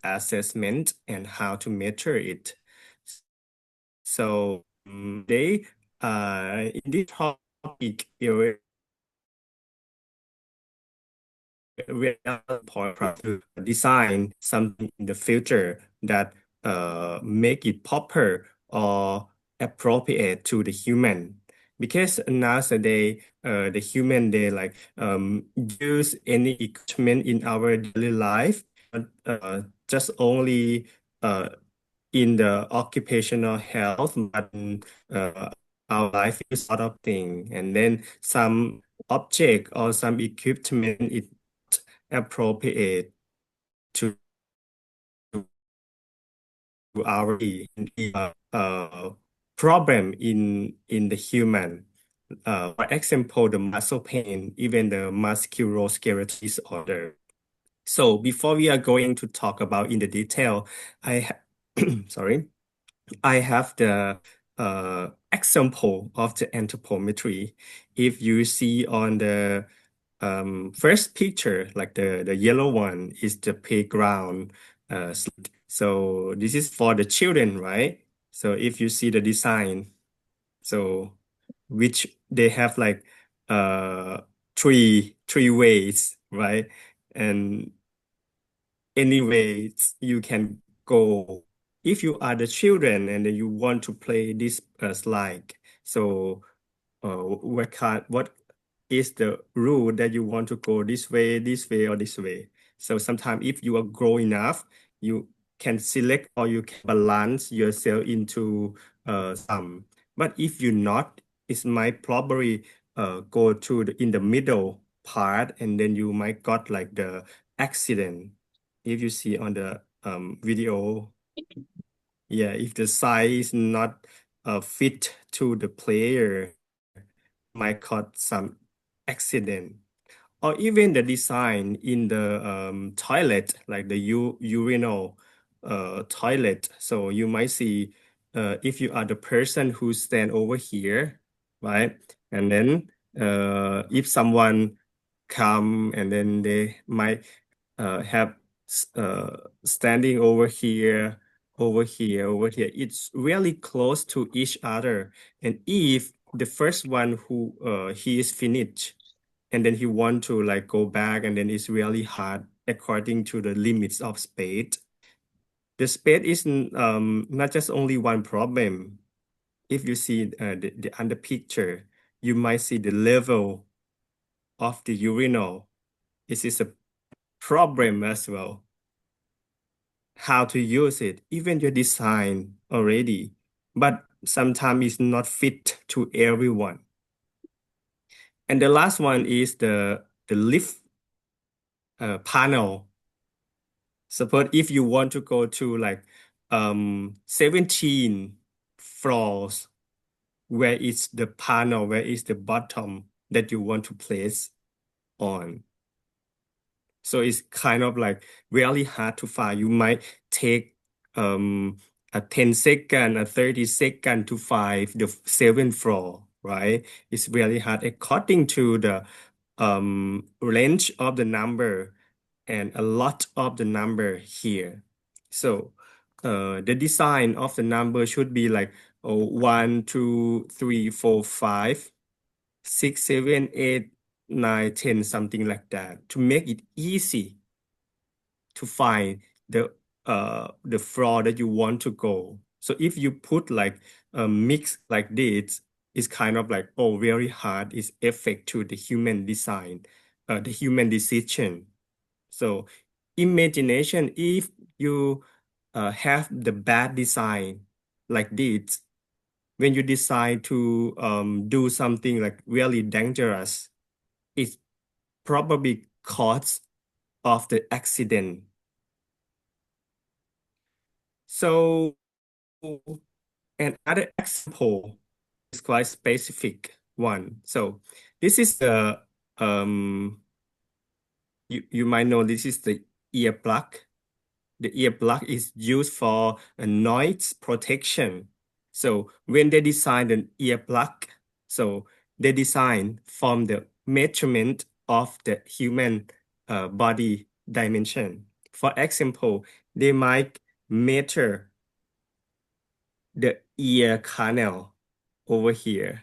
assessment and how to measure it. So they in this topic area we are to design something in the future that make it proper or appropriate to the human. Because nowadays, the human they like use any equipment in our daily life, just only uh, in the occupational health, but uh, our life is sort of thing. And then some object or some equipment is appropriate to our problem in the human. For example, the muscle pain, even the musculoskeletal disorder. So before we are going to talk about in the detail, I sorry, I have the example of the anthropometry. If you see on the first picture, like the yellow one is the playground slide. So this is for the children, right? So if you see the design, so which they have like uh three ways, right? And any ways you can go if you are the children and then you want to play this slide. So what is the rule that you want to go this way, or this way? So sometimes if you are growing enough, you can select or you can balance yourself into some. But if you're not, it might probably go to in the middle part, and then you might got like the accident. If you see on the video, yeah, if the size is not fit to the player, might cause some accident. Or even the design in the toilet, like the urinal toilet. So you might see if you are the person who stand over here, right? And then if someone come and then they might have uh, standing over here, over here. It's really close to each other. And if the first one who he is finished and then he want to like go back, and then it's really hard according to the limits of space. The space is not just only one problem. If you see the under picture, you might see the level of the urinal. This is a problem as well. How to use it, even your design already, but sometimes it's not fit to everyone. And the last one is the lift panel. Suppose if you want to go to like 17 floors, where is the panel, where is the bottom that you want to place on? So it's kind of like really hard to find. You might take a 10 second, a 30 second to find the seventh floor, right? It's really hard according to the range of the number and a lot of the number here. So the design of the number should be like 1, 2, 3, 4, 5, 6, 7, 8, 9, 10, something like that, to make it easy to find the floor that you want to go. So if you put like a mix like this, it's kind of like, oh, very hard. It's affect to the human design, the human decision. So imagination, if you have the bad design like this, when you decide to do something like really dangerous, it's probably cause of the accident. So another example is quite specific one. So this is the you might know this is the earplug. The earplug is used for a noise protection. So when they design an earplug, so they design from the measurement of the human body dimension. For example, they might measure the ear canal over here.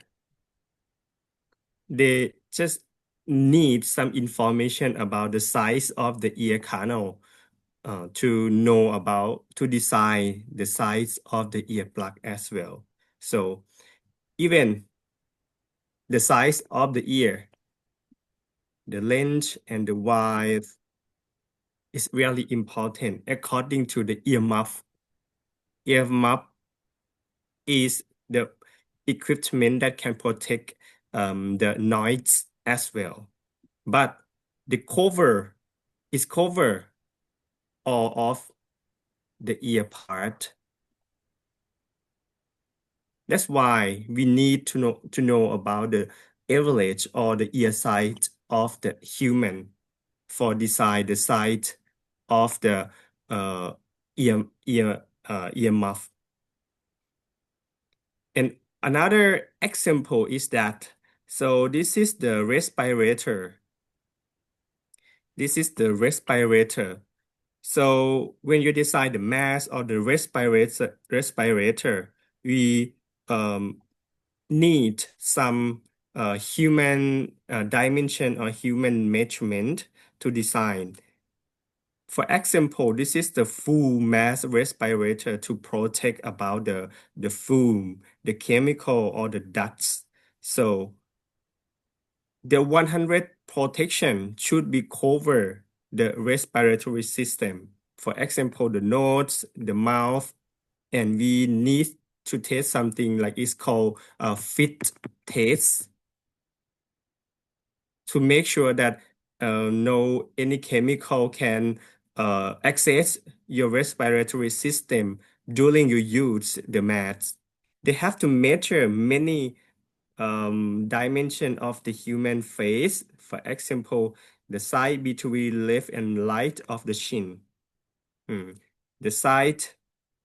They just need some information about the size of the ear canal to know about to design the size of the ear plug as well. So even the size of the ear, the length and the width is really important according to the ear muff. Ear muff is the equipment that can protect the noise as well. But the cover is cover all of the ear part. That's why we need to know about the average or the ear size of the human for decide the size of the uh, ear muff. And another example is that so this is the respirator. This is the respirator. So when you decide the mass of the respirator, we um, need some human dimension or human measurement to design. For example, this is the full mass respirator to protect about the fume, the chemical or the dust. So the 100 protection should be cover the respiratory system. For example, the nose, the mouth, and we need to test something like it's called a fit test to make sure that no any chemical can access your respiratory system during you use the mask. They have to measure many dimension of the human face. For example, the side between left and right of the chin. The side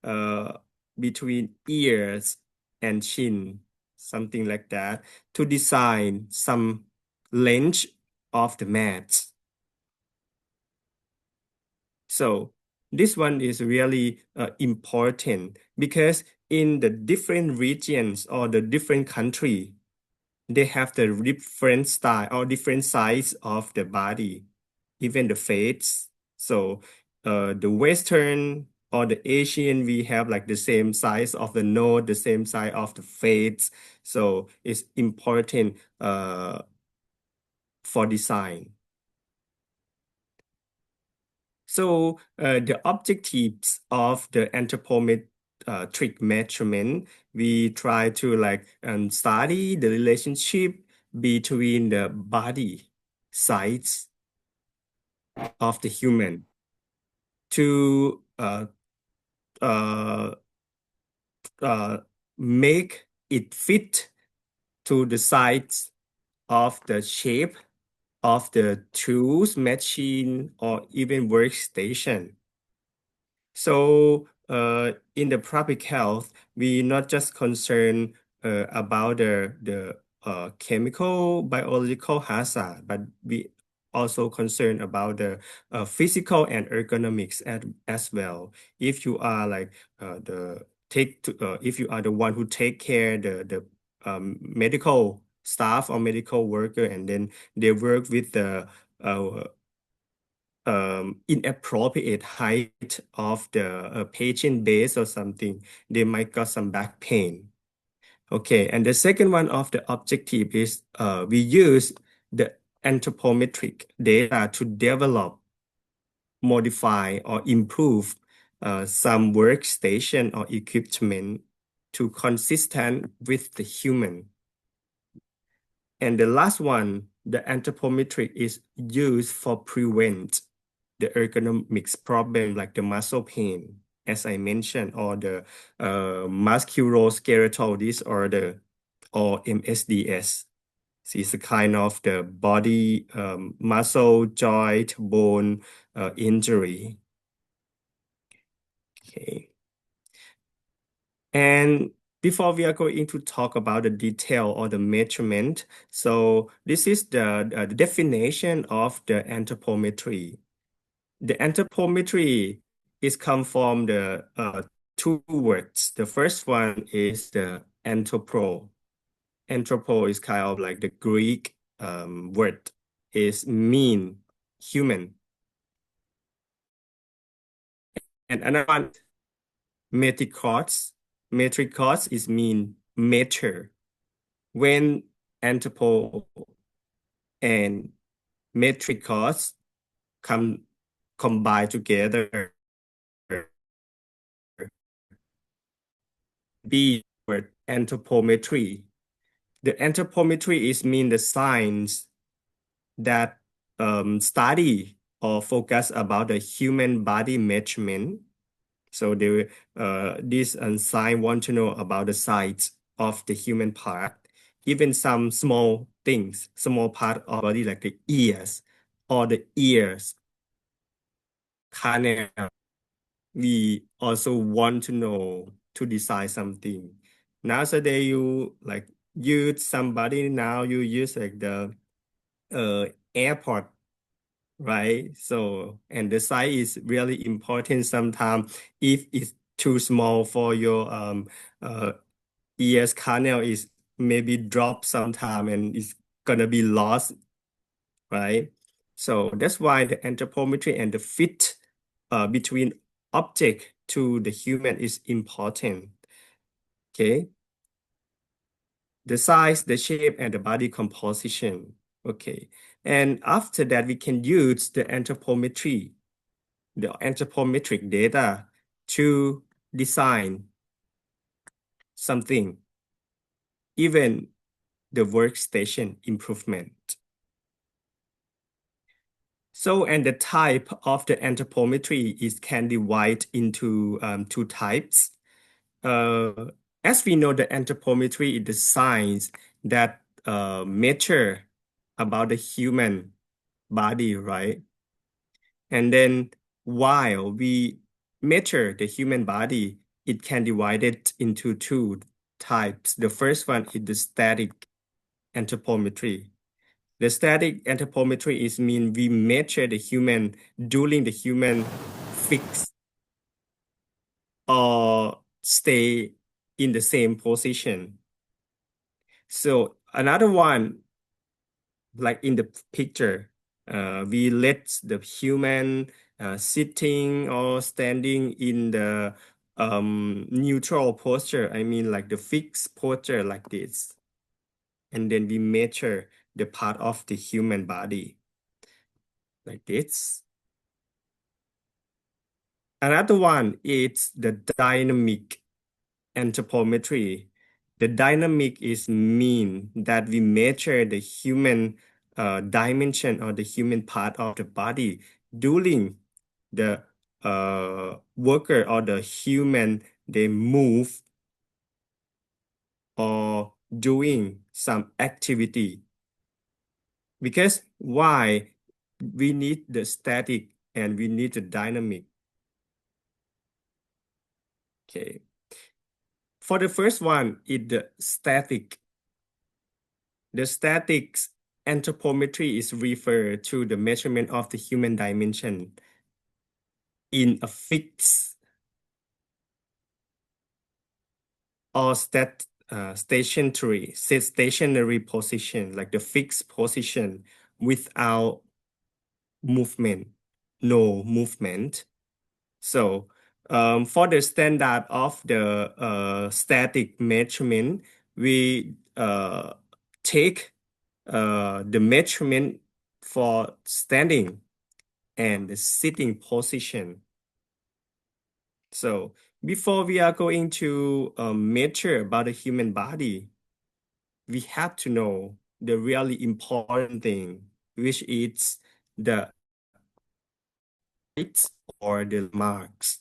uh, between ears and chin, something like that, to design some length of the mats. So this one is really important because in the different regions or the different country, they have the different style or different size of the body, even the face. So the Western or the Asian, we have like the same size of the nose, the same size of the face. So it's important for design. So the objectives of the anthropometric measurement, we try to like study the relationship between the body size of the human to uh, uh, make it fit to the size of the shape of the tools, machine, or even workstation. So in the public health, we not just concern about the chemical biological hazard, but we also concern about the physical and ergonomics as well. If you are like if you are the one who take care the medical staff or medical worker, and then they work with the uh, inappropriate height of the patient base or something, they might got some back pain. Okay, and the second one of the objective is we use the anthropometric data to develop, modify, or improve some workstation or equipment to consistent with the human. And the last one, the anthropometric is used for prevent the ergonomics problem like the muscle pain, as I mentioned, or the musculoskeletal disorder or MSDS. So it's a kind of the body muscle, joint, bone injury. Okay. And before we are going to talk about the detail or the measurement, so this is the definition of the anthropometry. The anthropometry It comes from the two words. The first one is the anthropo. Anthropo is kind of like the Greek word. Is mean human. And another one, metrikos. Metrikos is mean measure. When anthropo and metrikos combine together, be word anthropometry. The anthropometry is mean the science that study or focus about the human body measurement. So this science want to know about the size of the human part, even some small things, small part of body like the ears or the ears, canal. We also want to know to design something. Nowadays, you like use somebody now you use like the airport, right? So and the size is really important sometimes if it's too small for your uh ears canal is maybe drop sometime and it's gonna be lost, right? So that's why the anthropometry and the fit between object to the human is important. Okay, the size, the shape, and the body composition. Okay, and after that, we can use the anthropometry, the anthropometric data to design something, even the workstation improvement. So, and the type of the anthropometry is can divide into two types. Uh, as we know, the anthropometry is the science that measure about the human body, right? And then while we measure the human body, it can divide it into two types. The first one is the static anthropometry. The static anthropometry is mean we measure the human during the human fix or stay in the same position. So another one, like in the picture, we let the human sitting or standing in the neutral posture. I mean, like the fixed posture like this. And then we measure the part of the human body like this. Another one is the dynamic anthropometry. The dynamic is mean that we measure the human dimension or the human part of the body during the worker or the human they move or doing some activity. Because why we need the static and we need the dynamic. Okay. For the first one, is the static. The statics anthropometry is referred to the measurement of the human dimension in a fixed or stationary position, like the fixed position without movement, no movement. So for the standard of the static measurement, we take the measurement for standing and the sitting position. So before we are going to measure about the human body, we have to know the really important thing, which is the heights or the marks.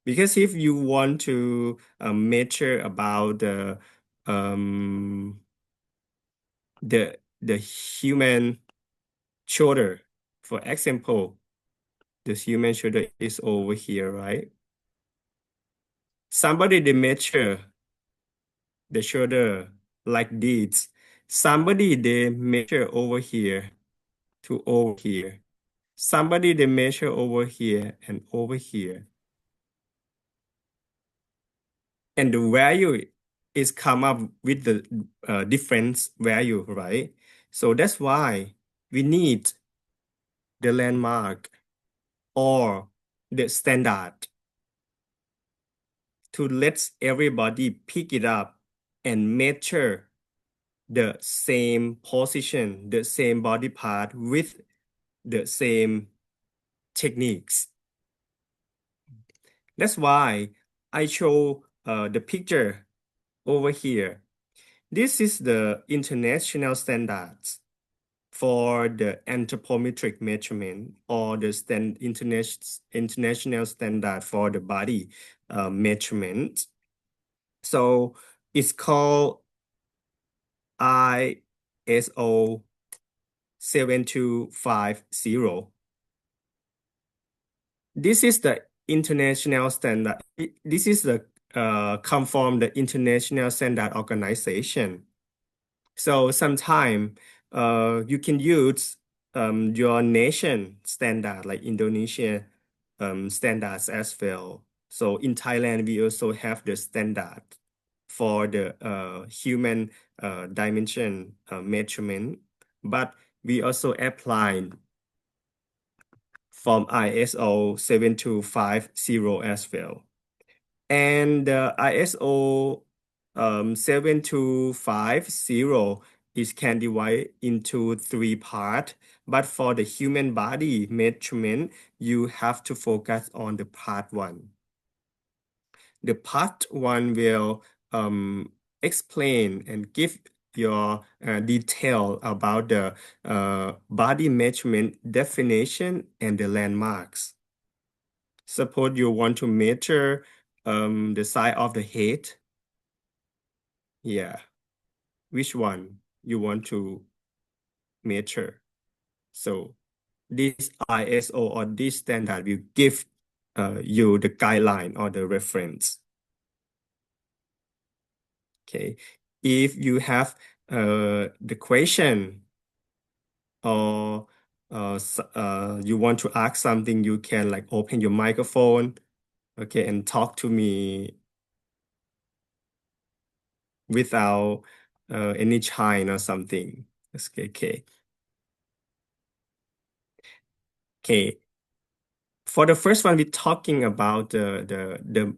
Because if you want to measure about um, the human shoulder, for example, the human shoulder is over here, right? Somebody they measure the shoulder like this. Somebody they measure over here to over here. Somebody they measure over here and over here. And the value is come up with the difference value, right? So that's why we need the landmark or the standard to let everybody pick it up and measure the same position, the same body part with the same techniques. That's why I show the picture over here. This is the international standards for the anthropometric measurement or the international standard for the body measurement. So it's called ISO 7250. This is the international standard. This is the come from the International Standard Organization. So sometime you can use your nation standard like Indonesia standards as well. So in Thailand, we also have the standard for the human dimension measurement, but we also apply from ISO 7250 as well. And the ISO 7250 is can divide into three parts, but for the human body measurement, you have to focus on the part one. The part one will explain and give your detail about the body measurement definition and the landmarks. Suppose you want to measure the size of the head. Yeah, which one you want to measure? So this ISO or this standard will give you the guideline or the reference. Okay, if you have the question or you want to ask something, you can like open your microphone, okay, and talk to me without any chime or something. Okay. Okay. For the first one, we're talking about the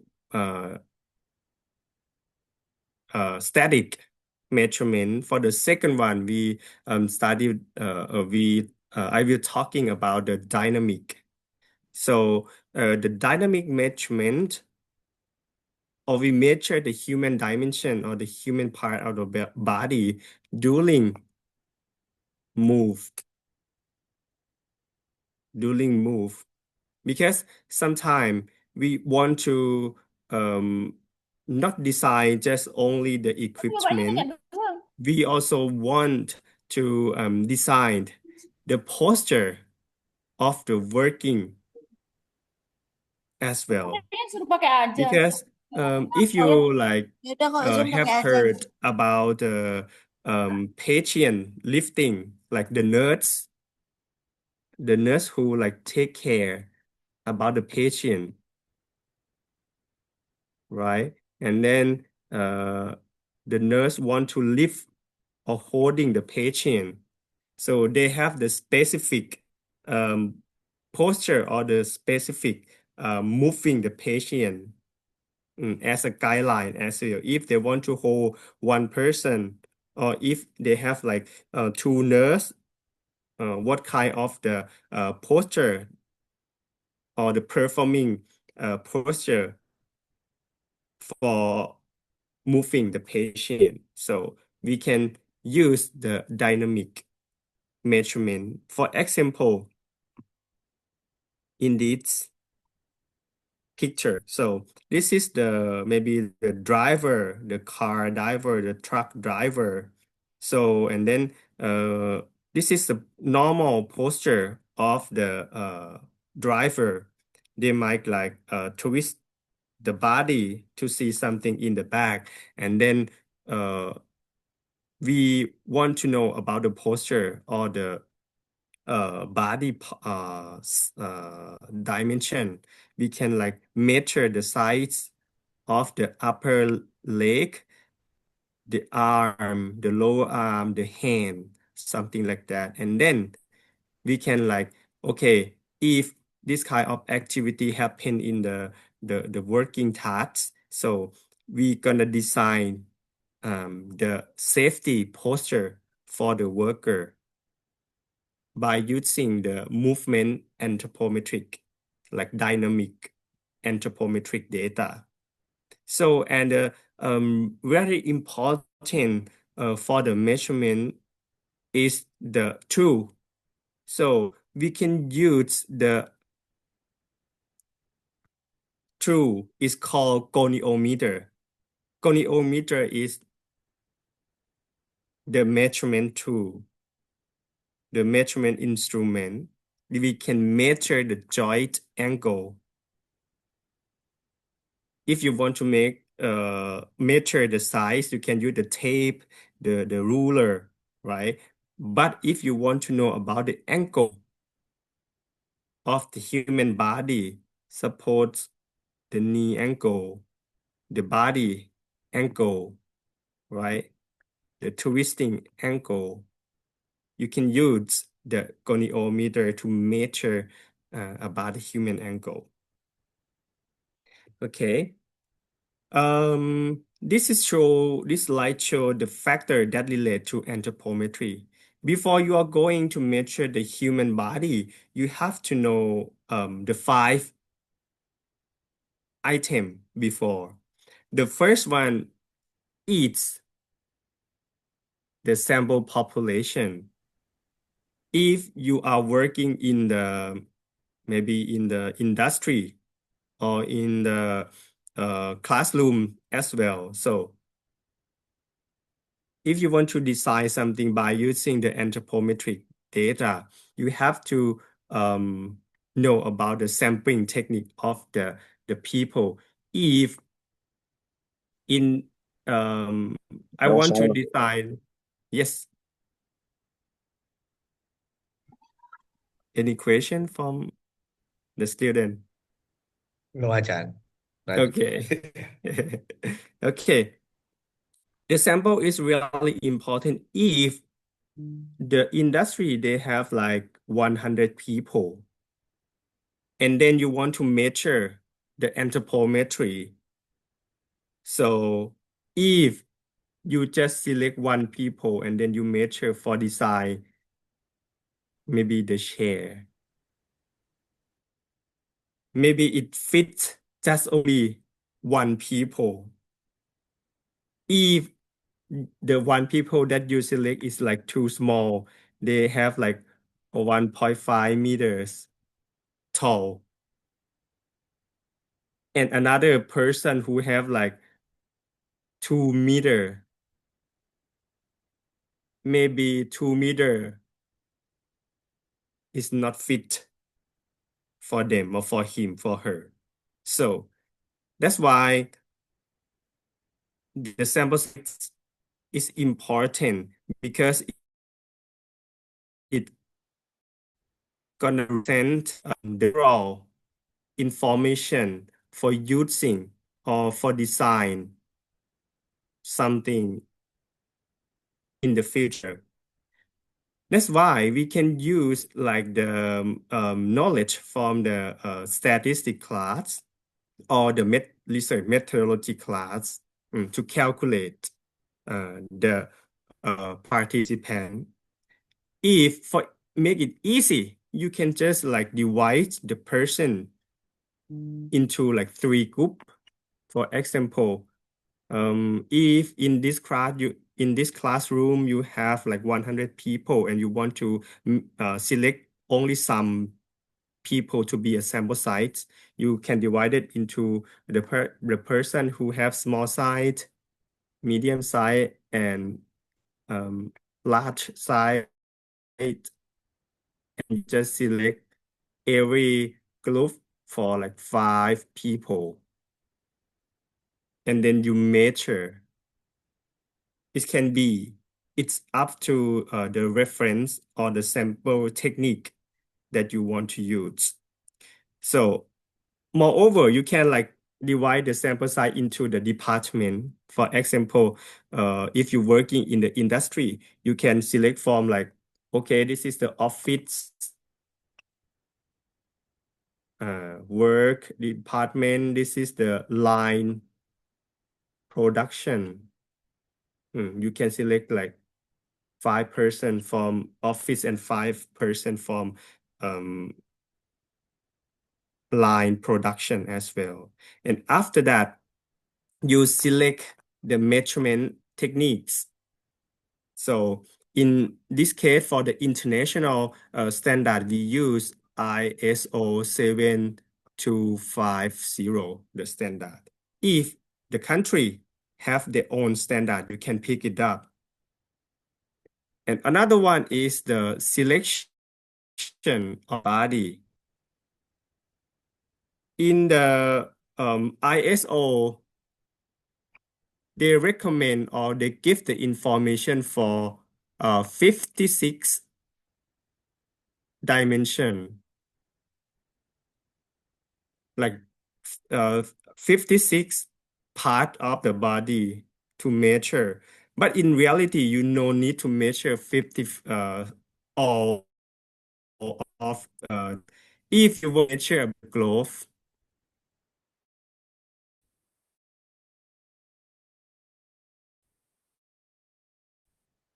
static measurement. For the second one, we studied we I will talking about the dynamic. So the dynamic measurement, or we measure the human dimension or the human part of the body during move, because sometimes we want to um, not design just only the equipment. We also want to design the posture of the working as well. Suruh pakai aja. Because if you like Yaudah kok Zoom have pakai aja. heard about patient lifting, like the nurse who like take care about the patient, right? And then the nurse want to lift or holding the patient. So they have the specific posture or the specific moving the patient as a guideline as well. If they want to hold one person, or if they have like two nurse, what kind of the posture or the performing posture for moving the patient. So we can use the dynamic measurement. For example, in this picture. So this is the maybe the driver, the car driver, the truck driver. So and then this is the normal posture of the driver. They might like twist the body to see something in the back, and then we want to know about the posture or the body dimension. We can like measure the size of the upper leg, the arm, the lower arm, the hand, something like that. And then we can like, okay, if this kind of activity happen in the working tasks, so we gonna design the safety posture for the worker by using the movement anthropometric, like dynamic anthropometric data. So, and very important for the measurement is the tool. So we can use the tool is called goniometer. Goniometer is the measurement tool, the measurement instrument. We can measure the joint angle. If you want to measure the size, you can use the tape, the ruler, right? But if you want to know about the angle of the human body, suppose the knee angle, the body angle, right? The twisting angle. You can use the goniometer to measure about the human angle. Okay. This slide show the factor that relate to anthropometry. Before you are going to measure the human body, you have to know the 5 item before. The first one is the sample population. If you are working in the maybe in the industry or in the classroom as well. So if you want to design something by using the anthropometric data, you have to know about the sampling technique of the people. If in I want to design, yes, any question from the student? No, อาจารย์ Okay. Okay. The sample is really important if the industry they have like 100 people and then you want to measure the anthropometry. So if you just select one people and then you measure for design, maybe the chair, maybe it fits just only one people. If the one people that you select is like too small, they have like 1.5 meters tall. And another person who have like 2 meter, maybe 2 meter is not fit for them or for him, for her. So that's why the sample size is important because it gonna represent the raw information for using or for design something in the future. That's why we can use like the knowledge from the statistic class or the research methodology class to calculate the participant. If for make it easy, you can just like divide the person into like 3 groups. For example, if in this classroom you have like 100 people and you want to select only some people to be a sample size, you can divide it into the person who have small size, medium size, and large size, and you just select every group for like 5 people, and then you measure. It can be it's up to the reference or the sample technique that you want to use. So moreover, you can like divide the sample size into the department. For example, if you're working in the industry, you can select from like, okay, this is the office work department. This is the line production. You can select like 5% from office and 5% from um, line production as well. And after that, you select the measurement techniques. So in this case, for the international standard, we use ISO 7250, the standard. If the country have their own standard, you can pick it up. And another one is the selection of body. In the ISO, they recommend or they give the information for 56 dimension, like uh, 56 part of the body to measure. But in reality, you no need to measure 50 all of if you will measure a glove,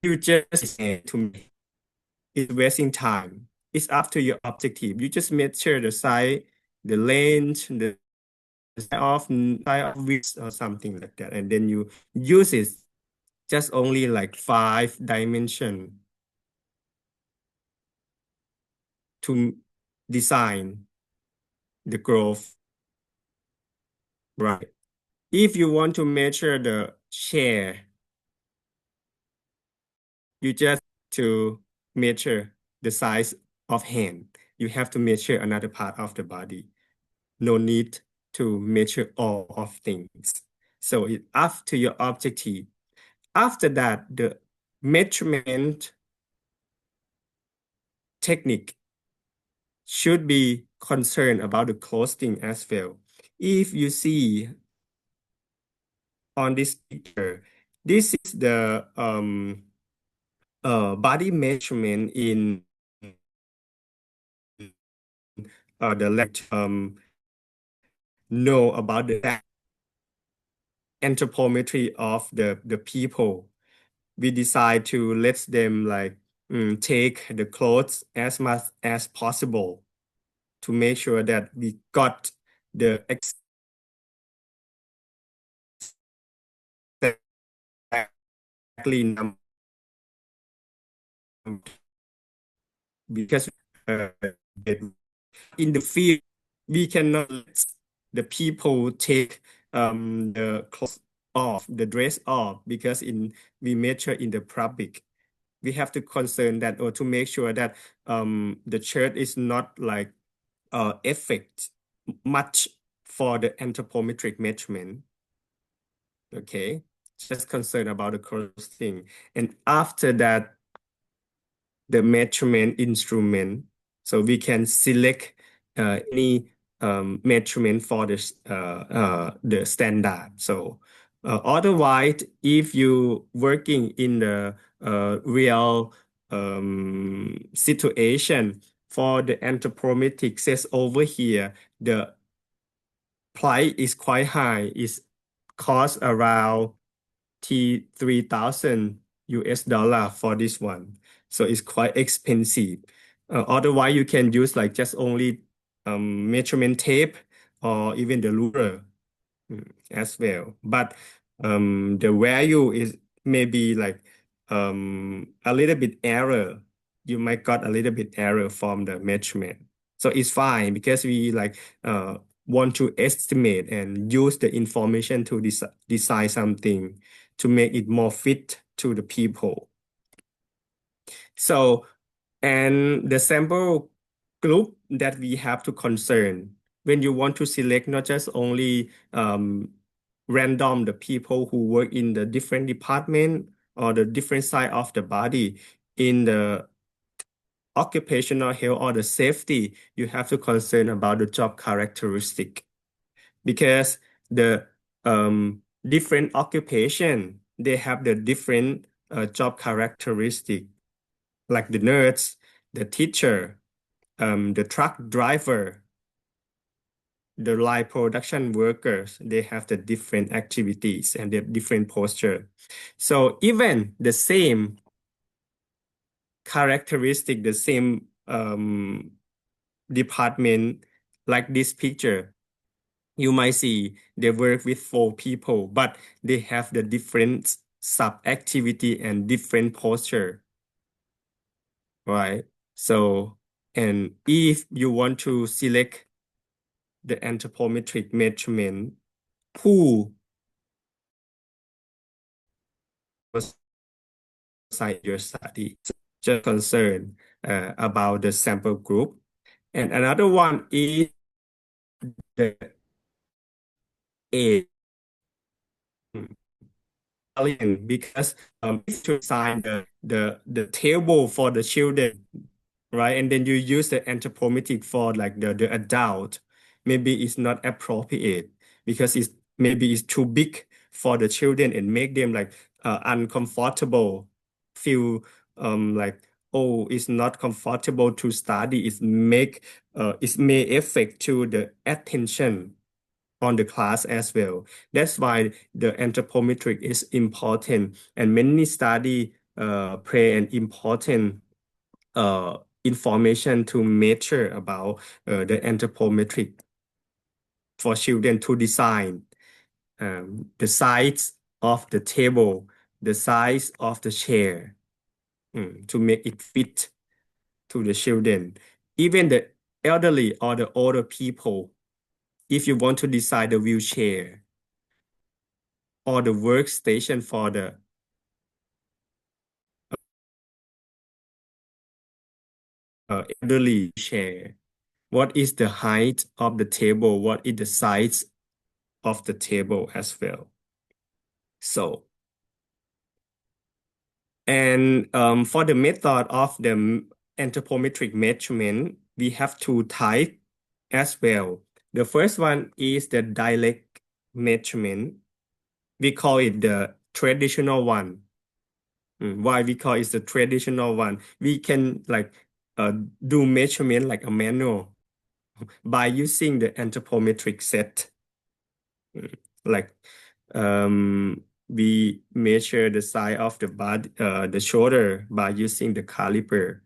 you just to me, it's wasting time. It's up to your objective. You just measure the size, the length, the size of width or something like that, and then you use it just only like 5 dimension to design the growth, right? If you want to measure the chair, you just to measure the size of hand. You have to measure another part of the body. No need to measure all of things. So it's up to your objective. After that, the measurement technique should be concerned about the costing as well. If you see on this picture, this is the body measurement in the left know about the anthropometry of the people. We decide to let them like take the clothes as much as possible to make sure that we got the exactly number because uh, in the field we cannot let the people take the clothes off, the dress off, because in we measure in the public. We have to concern that or to make sure that the shirt is not like affect much for the anthropometric measurement. Okay, just concerned about the costing. And after that, the measurement instrument. So we can select any measurement for the standard. So otherwise, if you working in the real situation for the anthropometric says over here, the price is quite high. It's cost around T 3,000 US dollar for this one. So it's quite expensive. Otherwise, you can use like just only measurement tape or even the ruler as well. But the value is maybe like a little bit error. You might got a little bit error from the measurement. So it's fine because we like want to estimate and use the information to design something to make it more fit to the people. So, and the sample group that we have to concern when you want to select not just only random the people who work in the different department or the different side of the body. In the occupational health or the safety, you have to concern about the job characteristic because the different occupation they have the different job characteristic, like the nurse, the teacher, the truck driver, the line production workers. They have the different activities and the different posture. So even the same characteristic, the same department, like this picture, you might see they work with four people, but they have the different sub activity and different posture, right? So, and if you want to select the anthropometric measurement, who was inside your study? So just concern about the sample group. And another one is the age. Because if you design the table for the children, right? And then you use the anthropometric for like the adult, maybe it's not appropriate because it's maybe it's too big for the children and make them like uncomfortable, feel like oh it's not comfortable to study. It may affect to the attention on the class as well. That's why the anthropometric is important, and many study play an important uh, information to measure about the anthropometric for children to design the size of the table, the size of the chair, to make it fit to the children. Even the elderly or the older people, if you want to design the wheelchair or the workstation for the elderly chair, what is the height of the table? What is the size of the table as well? So, and for the method of the anthropometric measurement, we have two types as well. The first one is the direct measurement. We call it the traditional one. Why we call it the traditional one? We can like do measurement like a manual by using the anthropometric set. Mm, Like we measure the size of the body, the shoulder by using the caliper.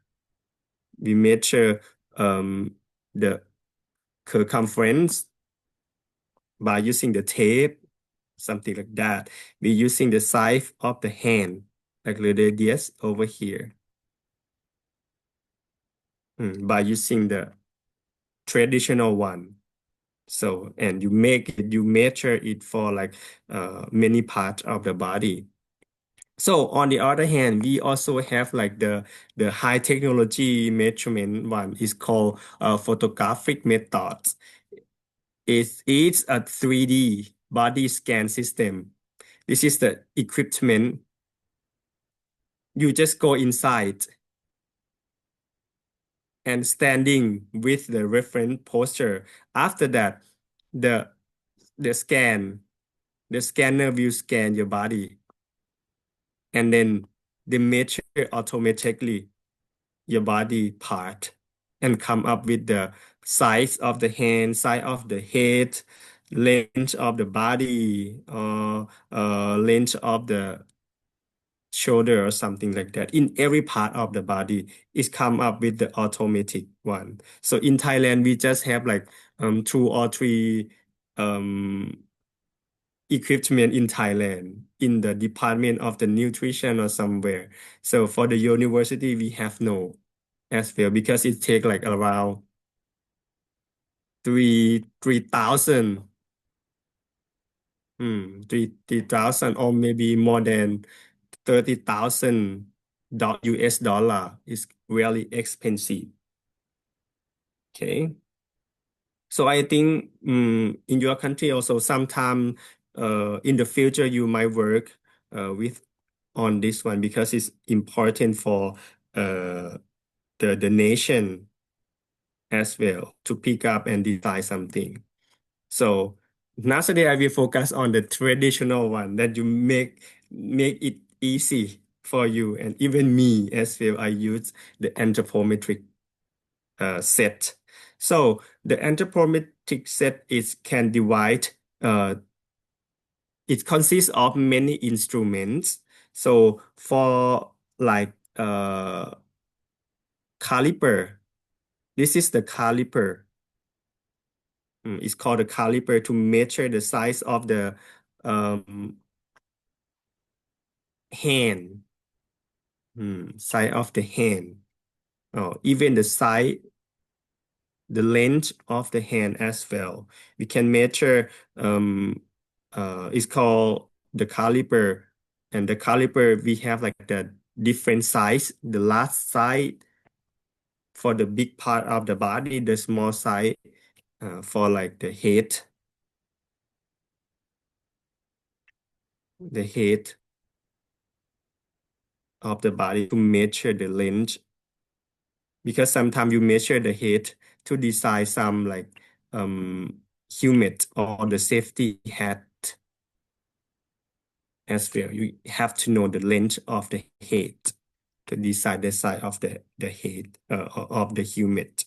We measure the circumference by using the tape, something like that. We're using the size of the hand, like the radius over here, by using the traditional one. So, and you measure it for like many parts of the body. So on the other hand, we also have like the high technology measurement one is called photographic methods. It's a 3D body scan system. This is the equipment. You just go inside and standing with the reference posture. After that, the the scan, the scanner will scan your body, and then they measure automatically your body part and come up with the size of the hand, size of the head, length of the body, or length of the shoulder or something like that. In every part of the body, it's come up with the automatic one. So in Thailand, we just have like two or three um equipment in Thailand in the Department of the Nutrition or somewhere. So for the university, we have no as well because it take like around 3,000, 3,000 or maybe more than 30,000 US dollar is really expensive. Okay. So I think in your country also sometime in the future you might work with on this one because it's important for uh, the nation as well to pick up and decide something. So nowadays I will focus on the traditional one that you make it easy for you and even me as well. I use the anthropometric set. So the anthropometric set is can divide. It consists of many instruments. So for like caliper, this is the caliper. It's called a caliper to measure the size of the um, hand, size of the hand. Oh, even the size, the length of the hand as well. We can measure. It's called the caliper, and the caliper we have like the different size. The last size for the big part of the body, the small size for like the head of the body to measure the length because sometimes you measure the head to decide some like helmet or the safety hat as well. You have to know the length of the head to decide the size of the head of the helmet.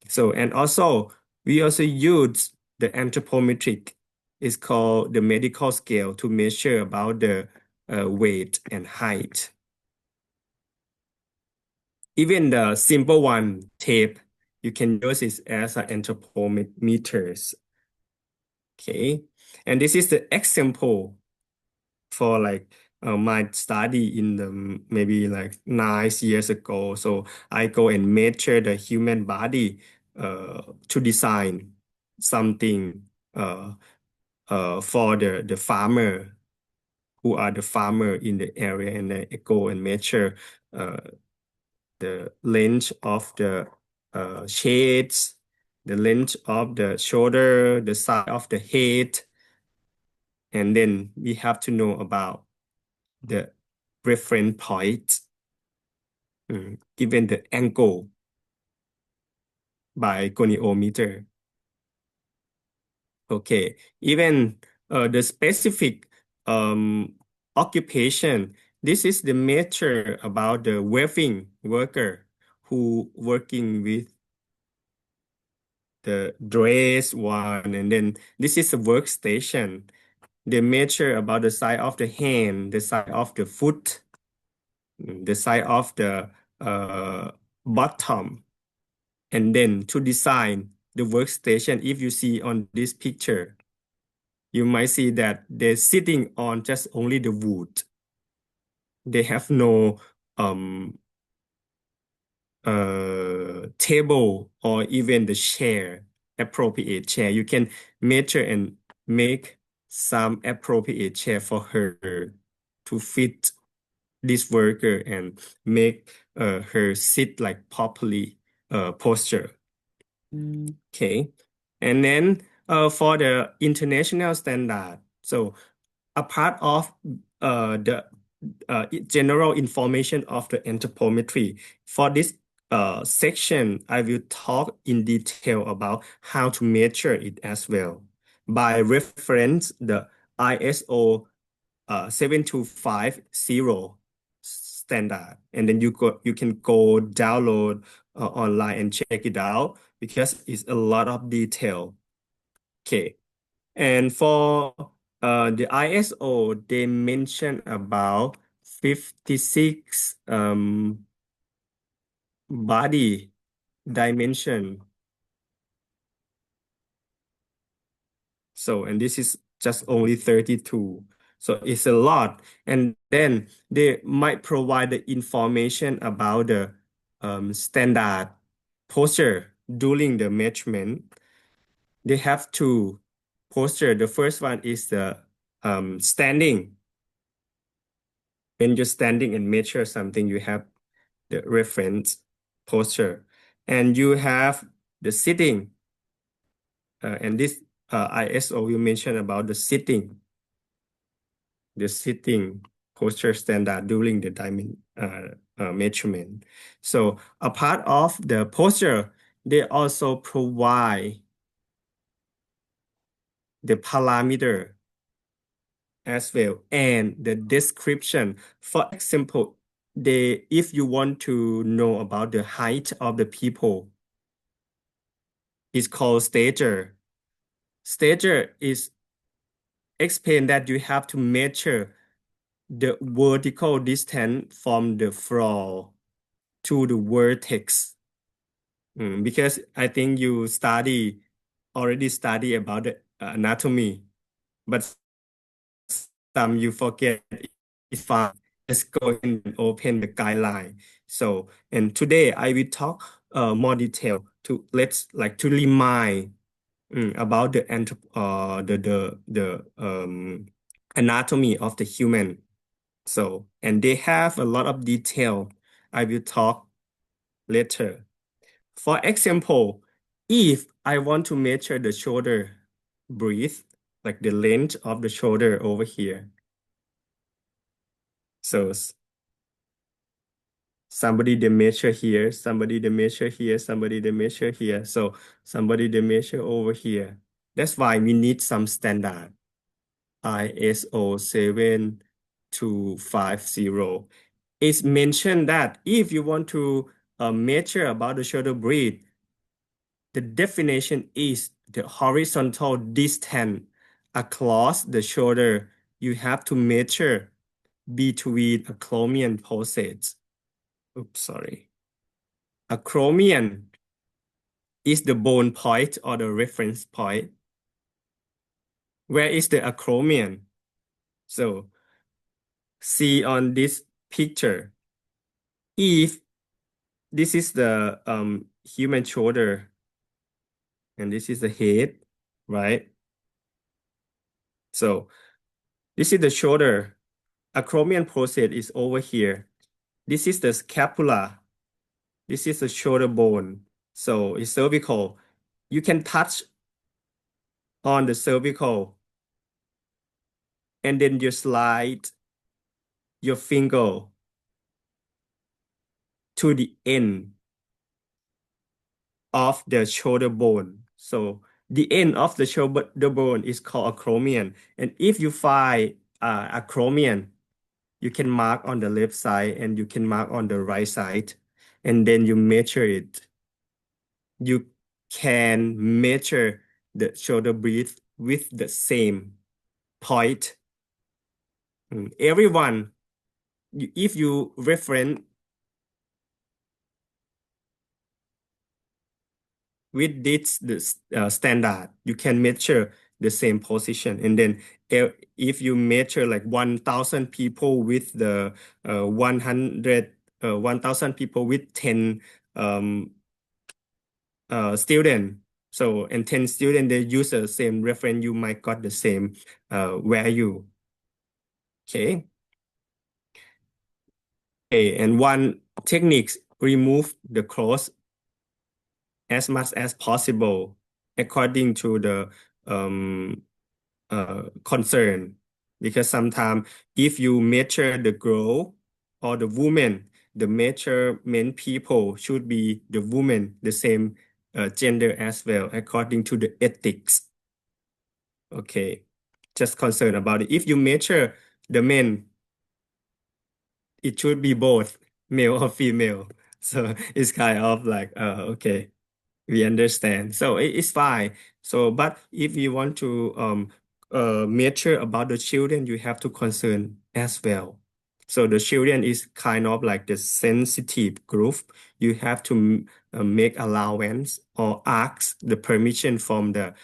So and also we also use the anthropometric. It's called the medical scale to measure about the weight and height. Even the simple one, tape, you can use it as an anthropometers. Okay. And this is the example for like my study in the maybe like 9 years ago. So I go and measure the human body to design something for the farmer who are the farmer in the area, and I go and measure uh, the length of the shades, the length of the shoulder, the size of the head, and then we have to know about the reference point, given the angle by goniometer. Okay, even the specific occupation. This is the measure about the weaving worker who working with the dress one, and then this is a workstation. They measure about the size of the hand, the size of the foot, the size of the uh, bottom, and then to design the workstation. If you see on this picture, you might see that they're sitting on just only the wood. They have no table or even the chair, appropriate chair. You can measure and make some appropriate chair for her to fit this worker and make her sit like properly posture. Okay. And then for the international standard, so a part of the general information of the anthropometry. For this section, I will talk in detail about how to measure it as well by reference the ISO 7250 standard. And then you can go download online and check it out because it's a lot of detail. Okay. And for the ISO, they mention about 56 body dimension. So, and this is just only 32. So it's a lot. And then they might provide the information about the standard posture during the measurement. They have two posture. The first one is the standing. When you're standing and measure something, you have the reference posture, and you have the sitting. And this ISO will mention about the sitting posture standard during the measurement. So a part of the posture, they also provide the parameter as well and the description. For example, if you want to know about the height of the people, it's called stature. Stature is explain that you have to measure the vertical distance from the floor to the vertex. Because I think you already study about the anatomy, but some you forget. It's fine. Let's go ahead and open the guideline. So, and today I will talk more detail to remind about the anatomy of the human. So, and they have a lot of detail. I will talk later. For example, if I want to measure the shoulder breadth, like the length of the shoulder over here. So somebody they measure here, somebody they measure here, somebody they measure here. So somebody they measure over here. That's why we need some standard. ISO 7250. It's mentioned that if you want to measure about the shoulder breadth, the definition is the horizontal distance across the shoulder. You have to measure between acromion pulses. Oops, sorry. Acromion is the bone point or the reference point. Where is the acromion? So see on this picture, if this is the human shoulder and this is the head, right? So this is the shoulder. Acromion process is over here. This is the scapula. This is the shoulder bone. So it's cervical. You can touch on the cervical and then you slide your finger to the end of the shoulder bone. So the end of the shoulder bone is called acromion. And if you find acromion, you can mark on the left side and you can mark on the right side. And then you measure it. You can measure the shoulder breadth with the same point. Everyone, if you reference with this standard, you can measure the same position. And then if you measure like 1,000 people with the 1,000 people with 10 um, student. So, and 10 students, they use the same reference, you might got the same value. Okay. Okay, and one technique, remove the clothes as much as possible according to the concern. Because sometimes if you measure the girl or the woman, the measurement people should be the woman, the same gender as well, according to the ethics. Okay, just concerned about it. If you measure the men, it should be both male or female. So it's kind of like, okay, we understand. So it's fine. So, but if you want to measure about the children, you have to concern as well. So the children is kind of like the sensitive group. You have to make allowance or ask the permission from the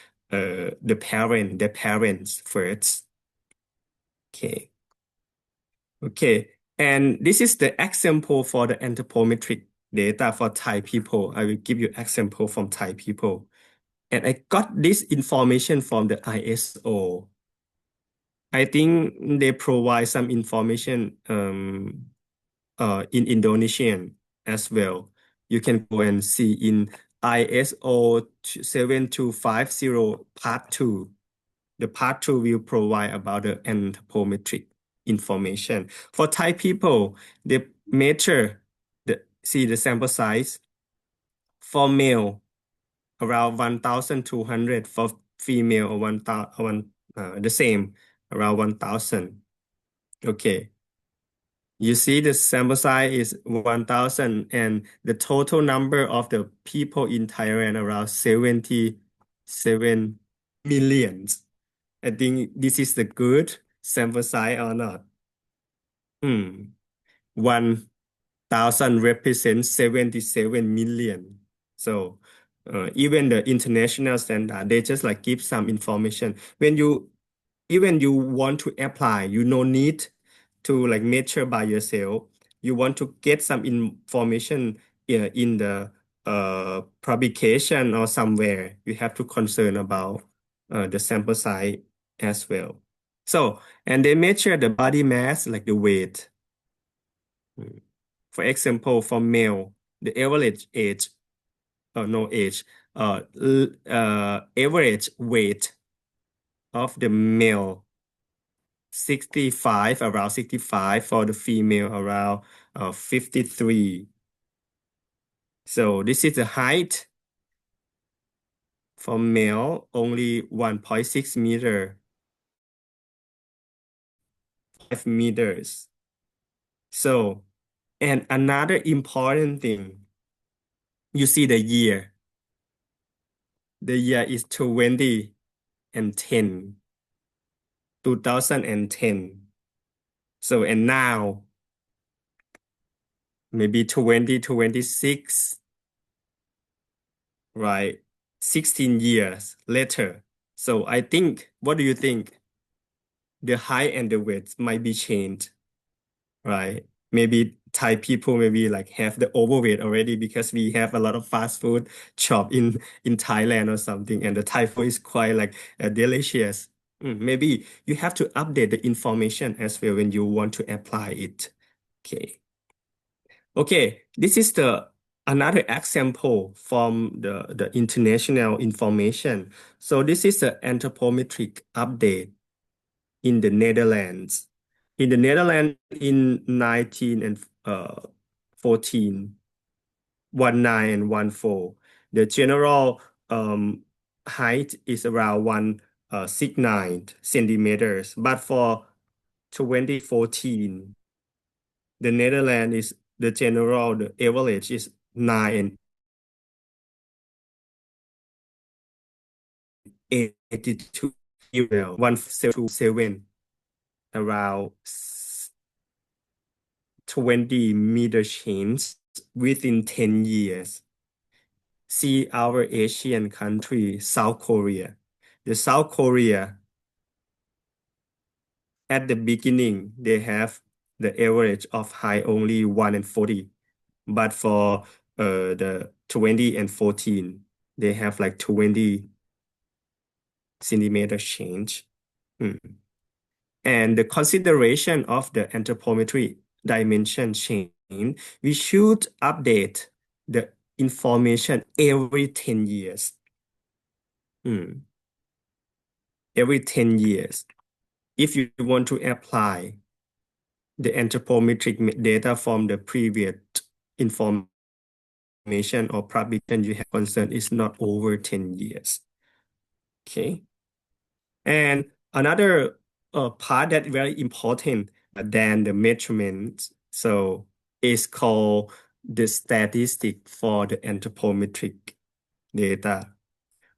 parents first. Okay. Okay. And this is the example for the anthropometric data for Thai people. I will give you example from Thai people. And I got this information from the ISO. I think they provide some information in Indonesian as well. You can go and see in ISO 7250 part 2. The part 2 will provide about the anthropometric information. For Thai people, they measure the sample size for male around 1,200, for female or 1,000, the same around 1,000. Okay. You see the sample size is 1,000 and the total number of the people in Thailand around 77 millions. I think this is the good sample size or not. 1,000 represents 77 million. So even the international standard, they just like give some information. When you even you want to apply, you no need to like measure by yourself. You want to get some information in the publication or somewhere. You have to concern about the sample size as well. So, and they measure the body mass, like the weight. Mm. For example, for male, the average age, no age, average weight of the male 65, around 65, for the female around 53. So this is the height for male, only 1.6 meter, 5 meters. So, and another important thing, you see the year. The year is 2010, 2010. So, and now, maybe 2026, right? 16 years later. So I think, what do you think? The height and the weight might be changed, right? Maybe Thai people maybe like have the overweight already because we have a lot of fast food shop in Thailand or something, and the Thai food is quite like delicious. Maybe you have to update the information as well when you want to apply it. Okay. Okay, this is the another example from the international information. So this is the anthropometric update in the Netherlands. In the Netherlands in 19 and 14, 19 and 14, the general height is around 169 centimeters. But for 2014, the Netherlands is the average is 9.82, 177, around 20-meter change within 10 years. See our Asian country, South Korea. The South Korea, at the beginning, they have the average of height only 1 and 40. But for the 20 and 14, they have like 20 centimeter change. And the consideration of the anthropometry dimension change, we should update the information every 10 years. Every 10 years. If you want to apply the anthropometric data from the previous information or publication you have concern is not over 10 years. Okay. And another part that very important than the measurement, so is called the statistic for the anthropometric data.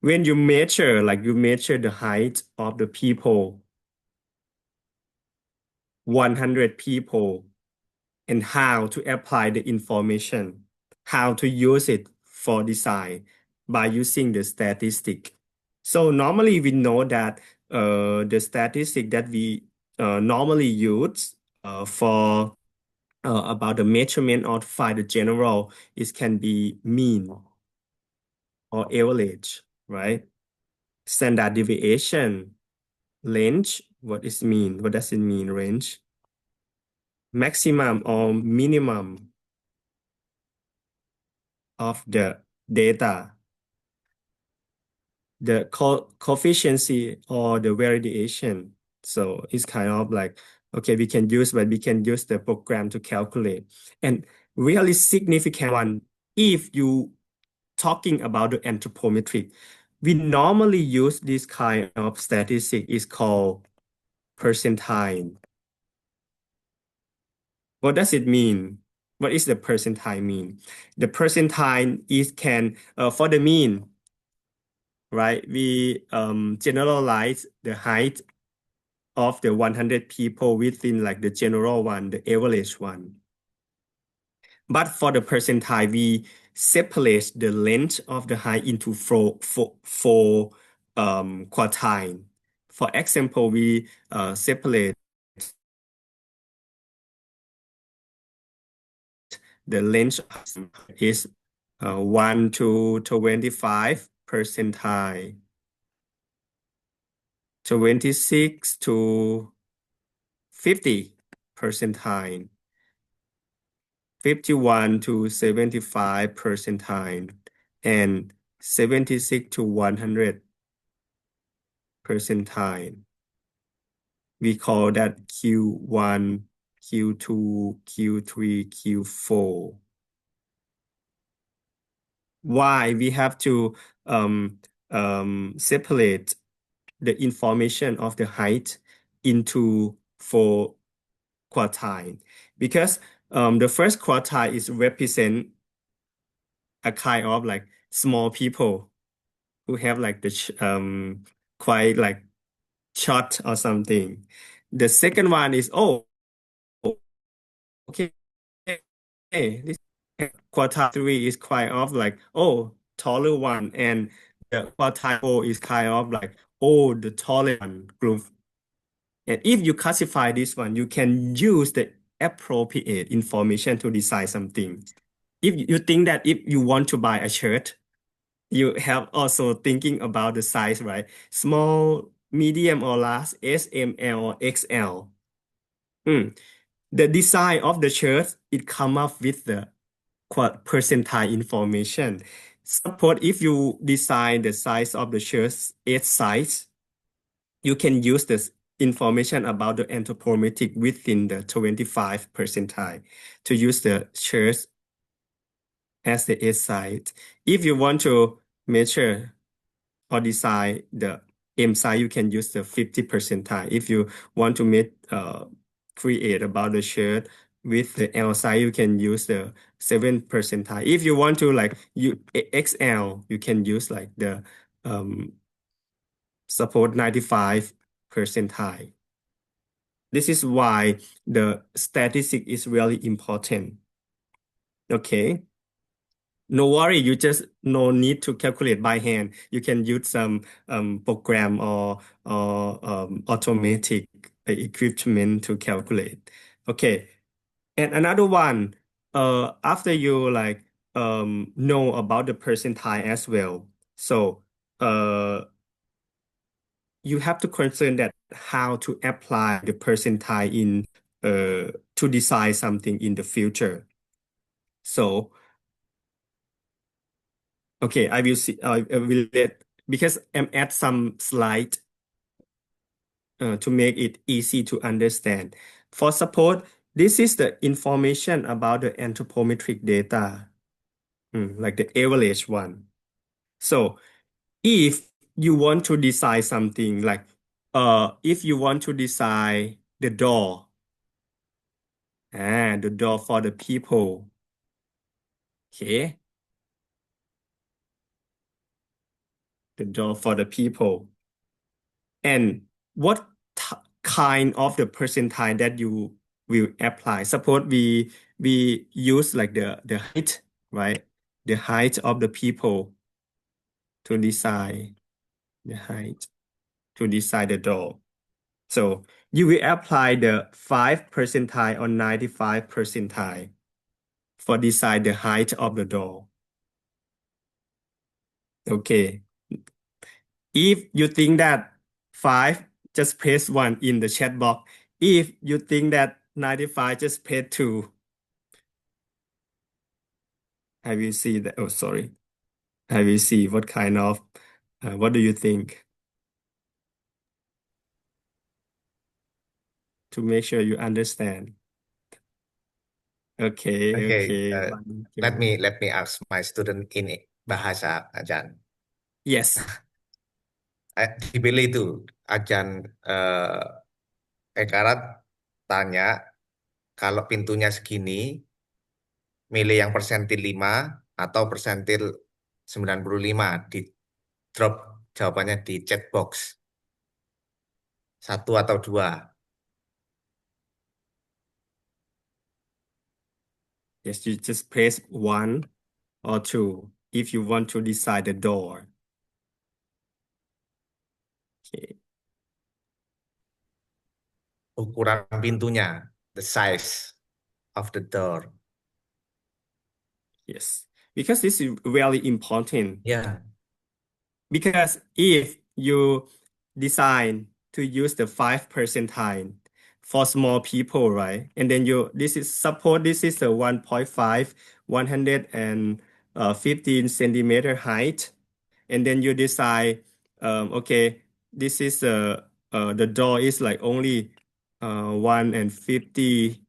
When you measure, like you measure the height of the people, 100 people, and how to apply the information, how to use it for design by using the statistic. So normally we know that the statistic that we normally use for about the measurement or to find the general, it can be mean or average, right? Standard deviation, range, what is mean? What does it mean, range? Maximum or minimum of the data, the coefficient or the variation. So it's kind of like Okay, we can use, but we can use the program to calculate. And really significant one, if you talking about the anthropometric, we normally use this kind of statistic is called percentile. What does it mean? What is the percentile mean? The percentile is can for the mean, right? We generalize the height of the 100 people within like the general one, the average one. But for the percentile, we separate the length of the height into four quartile. For example, we separate the length is 1 to 25 percentile, 26 to 50 percentile, 51 to 75 percentile, and 76 to 100 percentile. We call that Q1, Q2, Q3, Q4. Why we have to separate the information of the height into four quartile? Because the first quartile is represent a kind of like small people who have like the quite like short or something. The second one is, oh, okay, this quartile three is quite of like, oh, taller one, and the quartile four is kind of like, oh, the taller one group. And if you classify this one, you can use the appropriate information to decide something. If you think that if you want to buy a shirt, you have also thinking about the size, right? Small, medium, or large, S, M, L, or XL. Mm. The design of the shirt, it come up with the percentile information. Suppose if you design the size of the shirt S size, you can use this information about the anthropometric within the 25 percentile to use the shirt as the S size. If you want to measure or design the M size, you can use the 50 percentile. If you want to create about the shirt with the L size, you can use the 7 percentile. If you want to like you XL, you can use like the support 95 percentile. This is why the statistic is really important. Okay. No worry, you just no need to calculate by hand. You can use some program or automatic equipment to calculate. Okay. And another one, after you like know about the percentile as well. So you have to concern that how to apply the percentile in to decide something in the future. So okay, I will see. I will let because I'm add some slide to make it easy to understand. For support, this is the information about the anthropometric data, like the average one. So if you want to design something like, if you want to design the door, the door for the people, okay, the door for the people. And what kind of the percentile that you will apply? Suppose we use like the height, right? The height of the people to decide the height to decide the door. So you will apply the 5 percentile or 95 percentile for decide the height of the door. Okay. If you think that 5, just press 1 in the chat box. If you think that 95, just press 2. I will see that. Oh, sorry. I will see what kind of, what do you think? to make sure you understand. Okay, Okay, okay. One, let two. me ask my student in bahasa Ajan. Yes, Dipilih itu Ajan Ekarat tanya kalau pintunya segini, milih yang persentil 5 atau persentil 95 di drop jawabannya di chat box. Satu atau dua. yes. You just press one or two if you want to decide the door. Okay. Ukuran pintunya, the size of the door. Yes, because this is really important. Ya, Because if you design to use the 5 percentile for small people, right? And then this is suppose this is a 1.5, 115 centimeter height. And then you decide, okay, this is the door is like only 150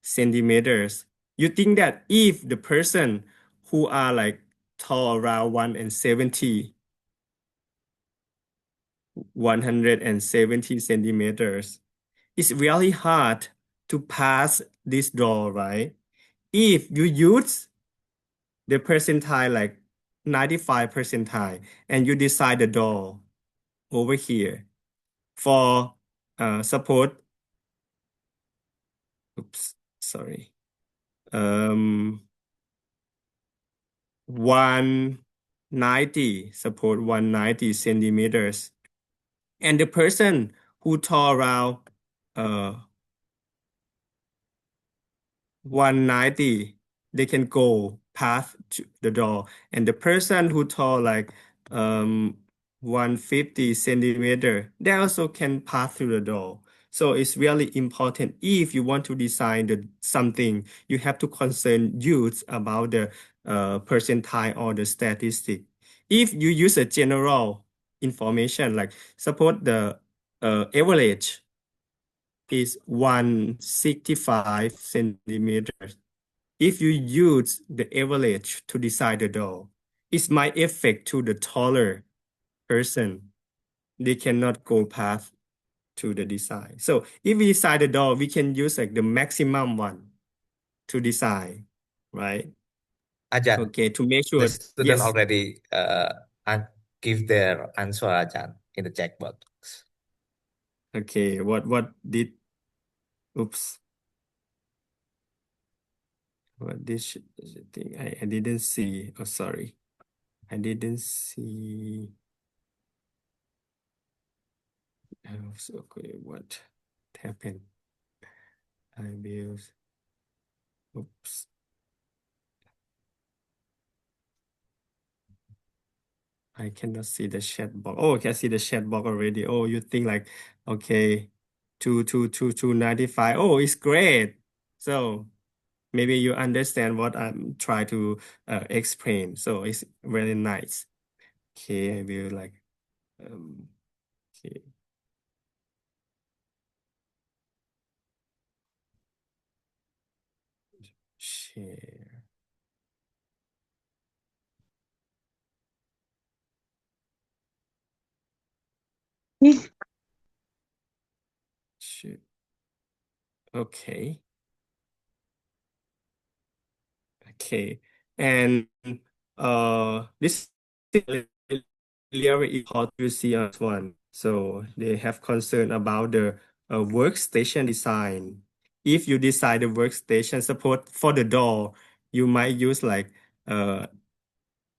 centimeters. You think that if the person who are like tall around 170 centimeters, it's really hard to pass this door, right? If you use the percentile like 95 percentile and you decide the door over here for support, oops, sorry, um, 190, support 190 centimeters. And the person who tall around uh 190, they can go past to the door. And the person who tall like 150 centimeter, they also can pass through the door. So it's really important if you want to design something, you have to concern youth about the percentile or the statistic. If you use a general information, like suppose the average is 165 centimeters. If you use the average to decide the door, it might affect to the taller person. They cannot go past to the design. So if we decide the door, we can use like the maximum one to design, right? Ajan, Okay, to make the sure, student yes. already give their answer, Ajan, in the chat box. Okay, what did, oops, what this thing, I didn't see, oh, sorry. I didn't see. Oh, so, okay, what happened? I will. Oops. I cannot see the chat box. Oh, I can see the chat box already. Oh, you think like, okay, 292,295. Oh, it's great. So maybe you understand what I'm trying to explain. So it's very nice. Okay, I will like, um, okay, share. Share. Okay. Okay. And this is really important to see as one. So they have concern about the workstation design. If you design the workstation support for the door, you might use like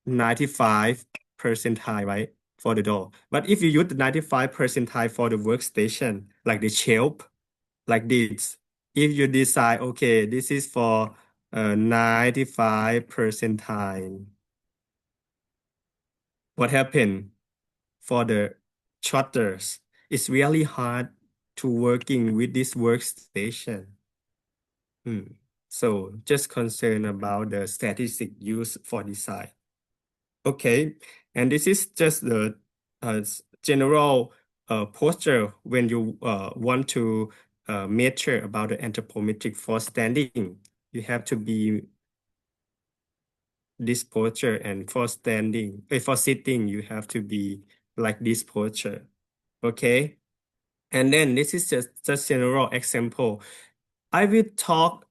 95 percentile, right? For the door. But if you use the 95 percentile for the workstation, like the shelf, like this. If you decide, okay, this is for 95 percentile, what happened for the shutters? It's really hard to working with this workstation. Hmm. So just concern about the statistic used for design. Okay, and this is just the general posture when you want to measure about the anthropometric for standing, you have to be this posture, and for standing, for sitting, you have to be like this posture. Okay. And then this is just general example. I will talk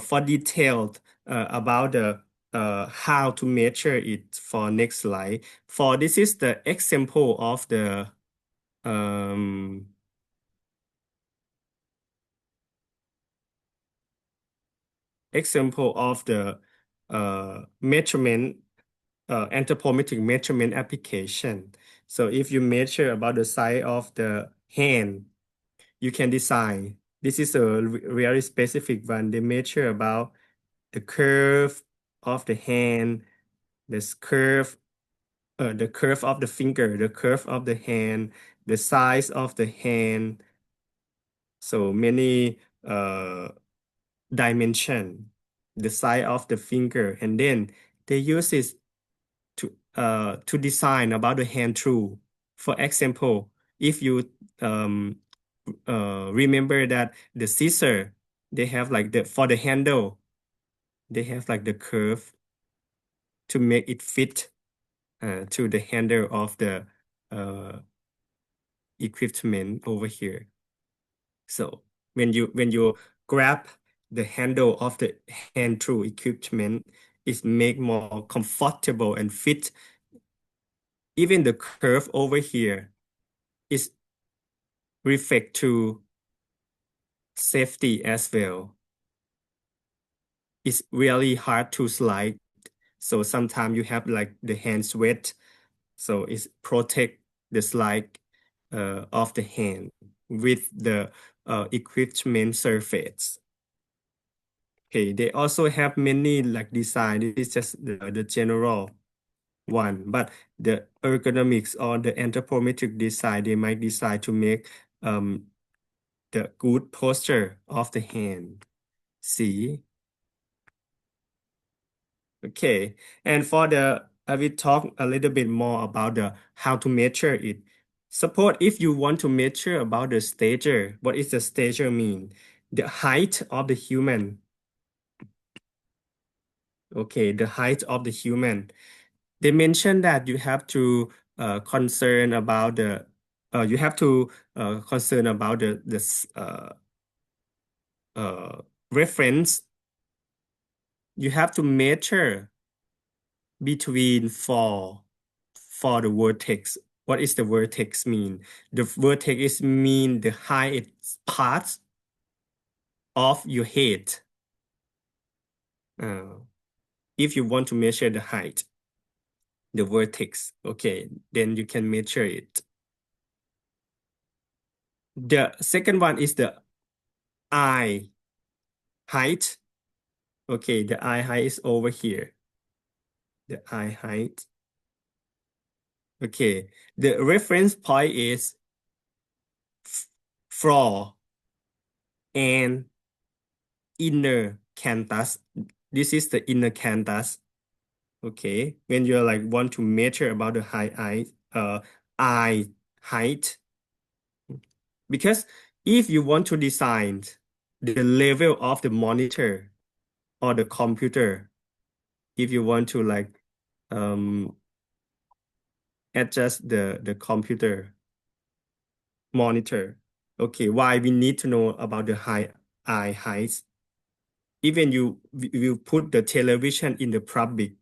for detailed about the how to measure it for next slide. For this is the example of the um, measurement anthropometric measurement application. So if you measure about the size of the hand, you can design. This is a very specific one. They measure about the curve of the hand, the curve of the finger, the curve of the hand, the size of the hand. So many dimension, the size of the finger, and then they use it to design about the hand tool. For example, if you um, remember that the scissor, they have like the for the handle, they have like the curve to make it fit to the handle of the uh, equipment over here. So when you grab the handle of the hand tool equipment, it make more comfortable and fit. Even the curve over here is reflect to safety as well. It's really hard to slide. So sometimes you have like the hands wet. So it's protect the slide of the hand with the equipment surface. Okay, they also have many like design. This is just the general one, but the ergonomics or the anthropometric design, they might decide to make the good posture of the hand. See? Okay. And for the, I will talk a little bit more about the how to measure it. Suppose if you want to measure about the stature, what is the stature mean? The height of the human. Okay, the height of the human. They mentioned that you have to concern about the you have to concern about the uh, reference. You have to measure between for the vertex. What is the vertex mean? The vertex is mean the highest part of your head. Uh, if you want to measure the height, the vertex, okay, then you can measure it. The second one is the eye height. Okay, the eye height is over here. The eye height. Okay, the reference point is floor and inner canthus. This is the inner canthus. Okay, when you're like want to measure about the eye height, because if you want to design the level of the monitor or the computer, if you want to like um adjust the computer monitor, okay, why we need to know about the eye height? Even you put the television in the public,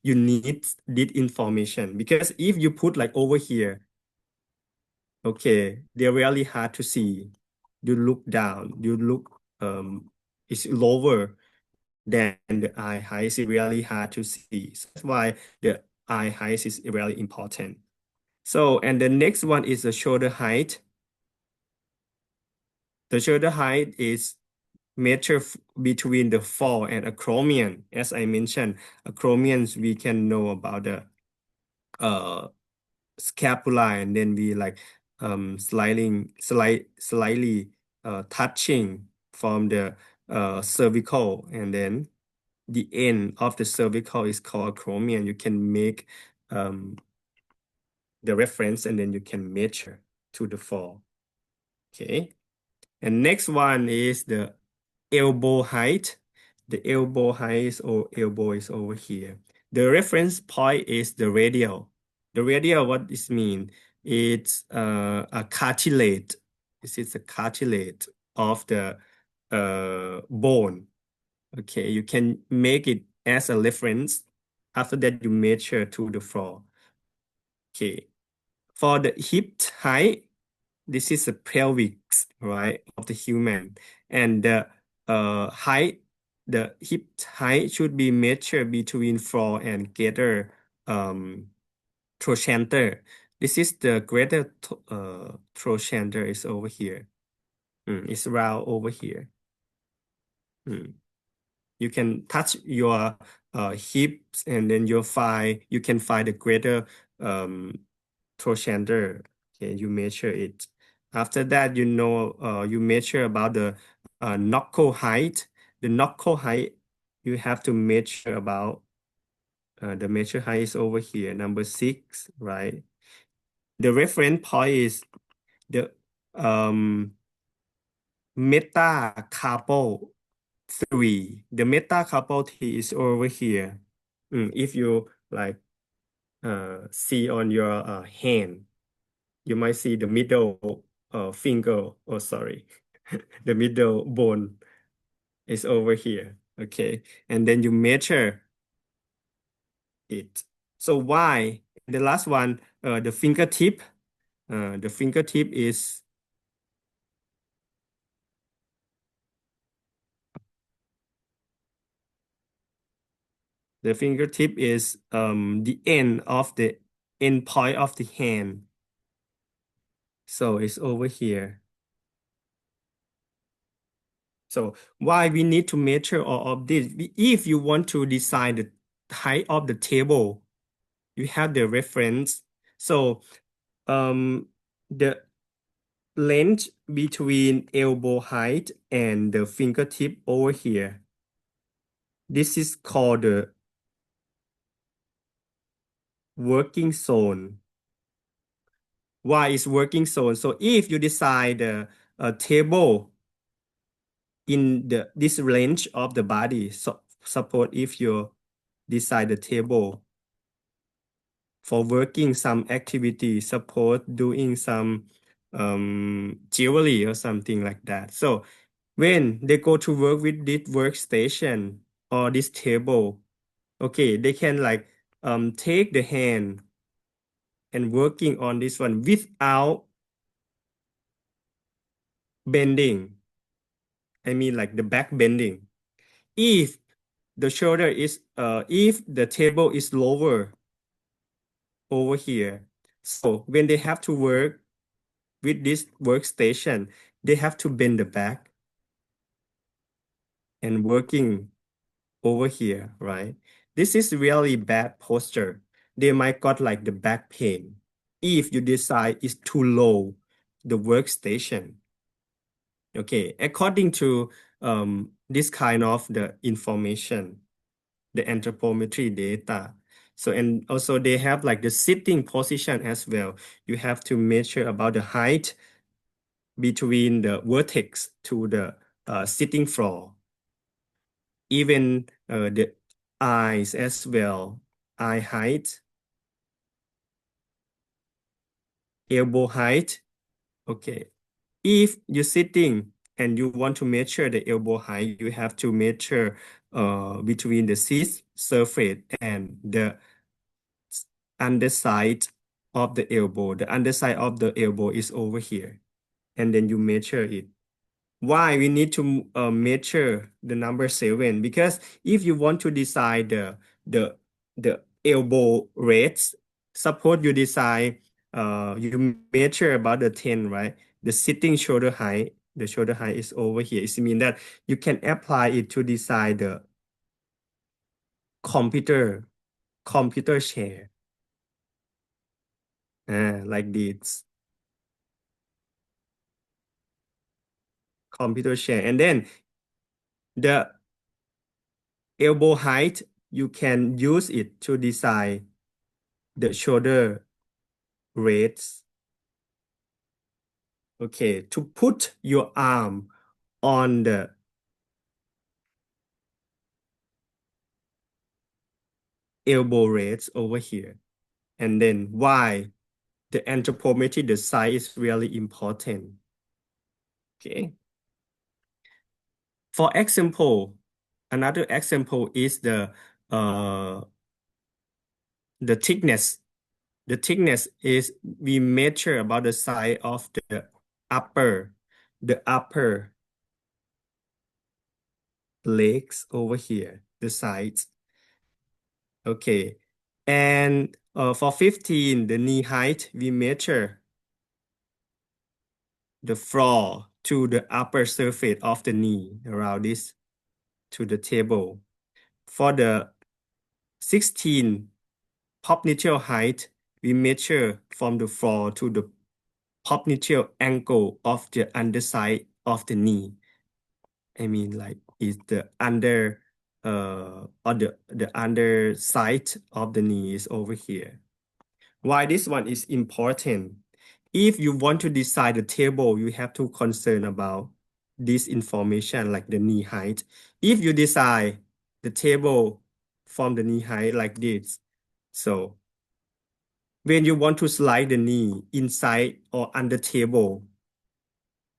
you need this information, because if you put like over here, okay, they're really hard to see. You look down, you look it's lower than the eye height. It's really hard to see. So that's why the eye height is really important. So, and the next one is the shoulder height. The shoulder height is measure between the fall and acromion. As I mentioned, acromions we can know about the uh scapula, and then we like slightly touching from the cervical, and then the end of the cervical is called acromion. You can make um the reference, and then you can measure to the fall. Okay. And next one is the elbow height. The elbow height is, or elbow is over here. The reference point is the radial. The radial, what this mean? It's a cartilage. This is a cartilage of the bone. Okay, you can make it as a reference. After that, you measure to the floor. Okay, for the hip height, this is the pelvic, right, of the human, and the height, the hip height should be measured between floor and greater trochanter. This is the greater trochanter is over here. It's round over here. Mm. You can touch your hips and then you can find the greater um, trochanter. Okay, you measure it. After that, you measure about the knuckle height. The knuckle height, you have to measure about the measure height is over here, number 6, right? The reference point is the um, metacarpal 3. The metacarpal 3 is over here. If you like see on your hand, you might see the middle finger, oh sorry, the middle bone is over here. Okay, and then you measure it. So why? The last one, the fingertip. The fingertip is the end of the end point of the hand. So it's over here. So why we need to measure all of this? If you want to design the height of the table, you have the reference. So the length between elbow height and the fingertip over here, this is called the working zone. Why is working zone? So if you design the table in this range of the body, so suppose if you design the table for working some activity, suppose doing some jewelry or something like that. So when they go to work with this workstation or this table, okay, they can like take the hand and working on this one without bending. I mean like the back bending. If the shoulder is if the table is lower over here, so when they have to work with this workstation, they have to bend the back and working over here, right? This is really bad posture. They might got like the back pain if you decide it's too low, the workstation. Okay, according to this kind of the information, the anthropometry data. So, and also they have like the sitting position as well. You have to measure about the height between the vertex to the sitting floor. Even the eyes as well, eye height, elbow height. Okay. If you're sitting and you want to measure the elbow height, you have to measure between the seat surface and the underside of the elbow. The underside of the elbow is over here. And then you measure it. Why we need to measure the number 7? Because if you want to decide the the elbow rates, suppose you decide you measure about the 10, right? The sitting shoulder height, the shoulder height is over here. It means that you can apply it to decide the computer computer chair, like this computer chair, and then the elbow height you can use it to decide the shoulder rates. Okay, to put your arm on the elbow raise over here. And then why the anthropometry, the size is really important. Okay. For example, another example is uh the thickness. The thickness is we measure about the size of upper the upper legs over here, the sides. Okay. And for 15, the knee height, we measure the floor to the upper surface of the knee around this to the table. For the 16 pop height, we measure from the floor to the pop angle of the underside of the knee. I mean, like, is the under or the underside of the knee is over here. Why this one is important? If you want to design the table, you have to concern about this information like the knee height. If you design the table from the knee height like this, so when you want to slide the knee inside or under table,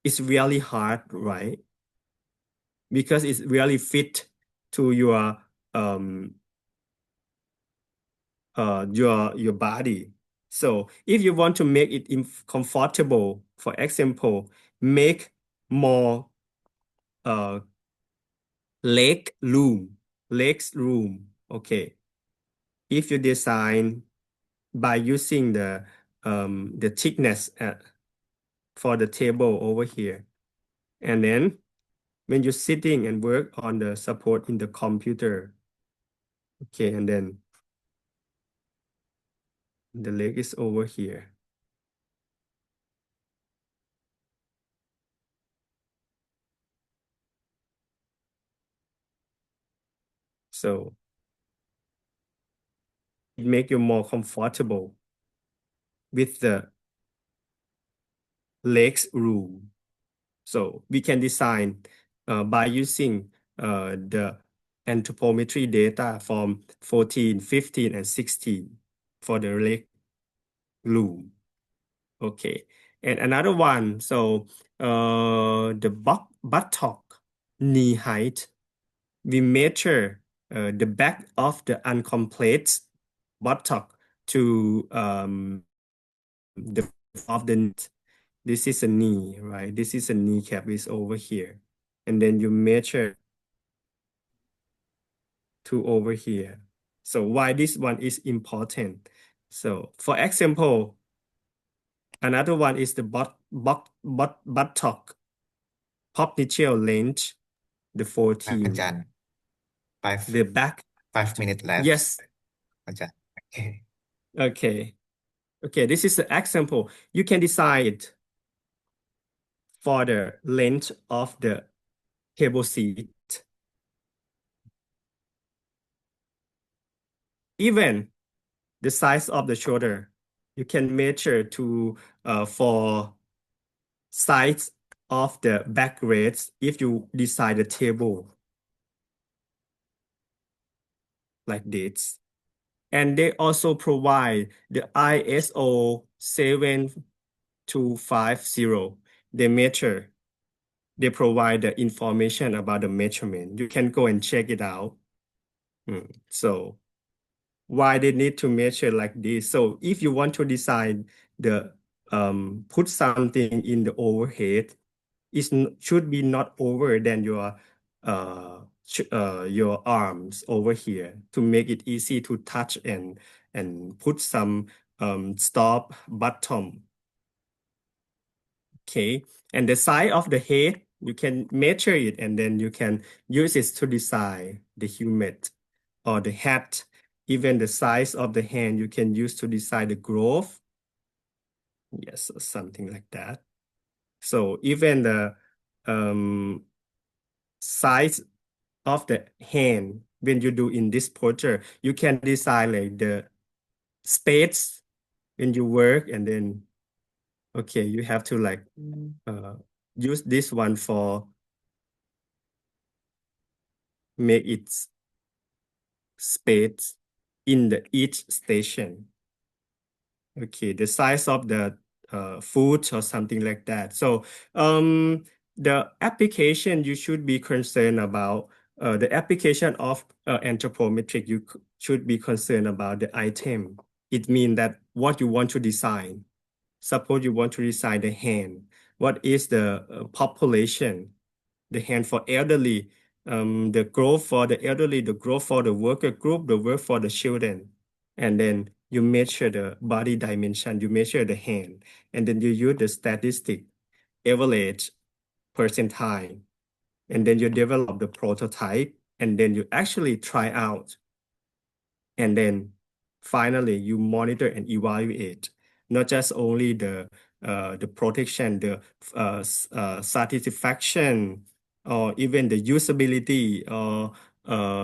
it's really hard, right? Because it's really fit to um your body. So if you want to make it comfortable, for example, make more uh legs room. Okay. If you design by using the thickness for the table over here, and then when you're sitting and work on the support in the computer, okay, and then the leg is over here. So it make you more comfortable with the legs room. So we can design by using the anthropometry data from 14, 15, and 16 for the leg room. Okay. And another one, so the buttock knee height, we measure the back of the incomplete buttock to the of the knee. This is a knee, right? This is a kneecap is over here. And then you measure to over here. So why this one is important? So for example, another one is the buttock popliteal length, the 14. Ajan, five The back, 5 minutes left. yes, Ajan. Okay. okay. Okay, this is the example. You can decide for the length of the table seat. Even the size of the shoulder, you can measure to for size of the back rates if you design the table like this. And they also provide the ISO 7250. They measure, they provide the information about the measurement. You can go and check it out. So why they need to measure like this? So if you want to design the put something in the overhead, should be not over than your arms over here to make it easy to touch and put some stop bottom. Okay, and the size of the head you can measure it and then you can use it to design the helmet or the hat. Even the size of the hand you can use to design the glove. Yes, or something like that. So even the um, size of the hand when you do in this posture, you can design like the space when you work and then Okay, you have to like uh, use this one for make it space in the each station. Okay, the size of the food or something like that. So the application you should be concerned about the application of anthropometric should be concerned about the item. It means that what you want to design. Suppose you want to design the hand. What is the population? The hand for elderly, the growth for the elderly, the growth for the worker group, the work for the children. And then you measure the body dimension, you measure the hand, and then you use the statistic, average, percentile, and then you develop the prototype, and then you actually try out. And then finally you monitor and evaluate, not just only the protection, the satisfaction, or even the usability, or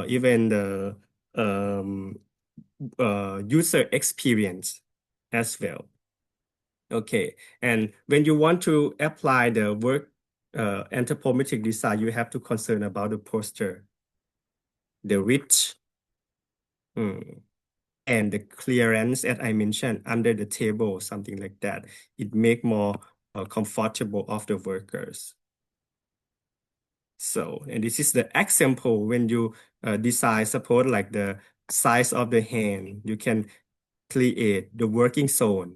even the um, user experience as well. Okay, and when you want to apply the work anthropometric design, you have to concern about the posture, the reach, and the clearance, as I mentioned, under the table, something like that. It make more comfortable of the workers. So, and this is the example when you design, suppose like the size of the hand, you can create the working zone,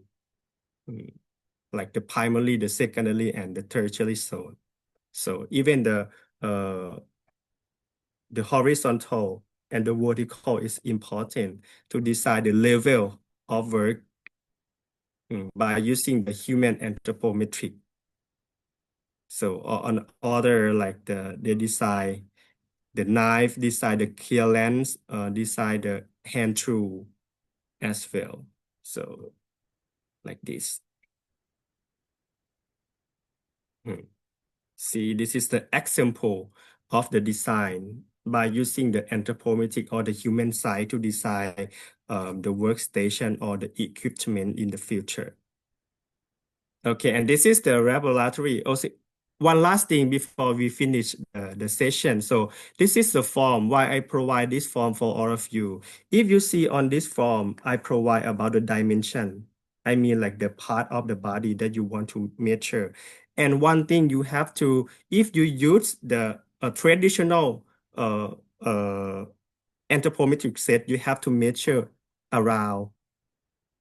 mm, like the primary, the secondary, and the tertiary zone. So even the horizontal and the vertical is important to decide the level of work by using the human anthropometric. So on other like they design the knife, design the clearance, design the hand tool as well. So like this. Hmm. See, this is the example of the design by using the anthropometric or the human side to design the workstation or the equipment in the future. Okay, and this is the laboratory. Also, one last thing before we finish the session. So this is the form, why I provide this form for all of you. If you see on this form, I provide about the dimension. I mean like the part of the body that you want to measure. And one thing you have to, if you use the traditional uh, uh, anthropometric set, you have to measure around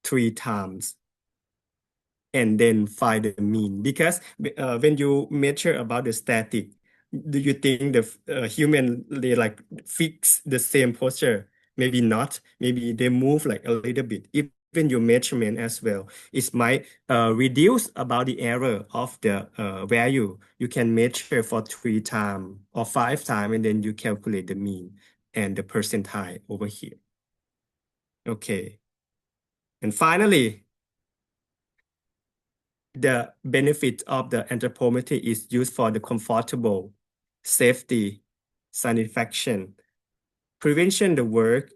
3 times and then find the mean. Because when you measure about the static, do you think the human they like fix the same posture? Maybe not. Maybe they move like a little bit. Even your measurement as well, it might reduce about the error of the value. You can measure for 3 times or 5 times, and then you calculate the mean and the percentile over here. Okay. And finally, the benefit of the anthropometry is used for the comfortable, safety, satisfaction, prevention the work,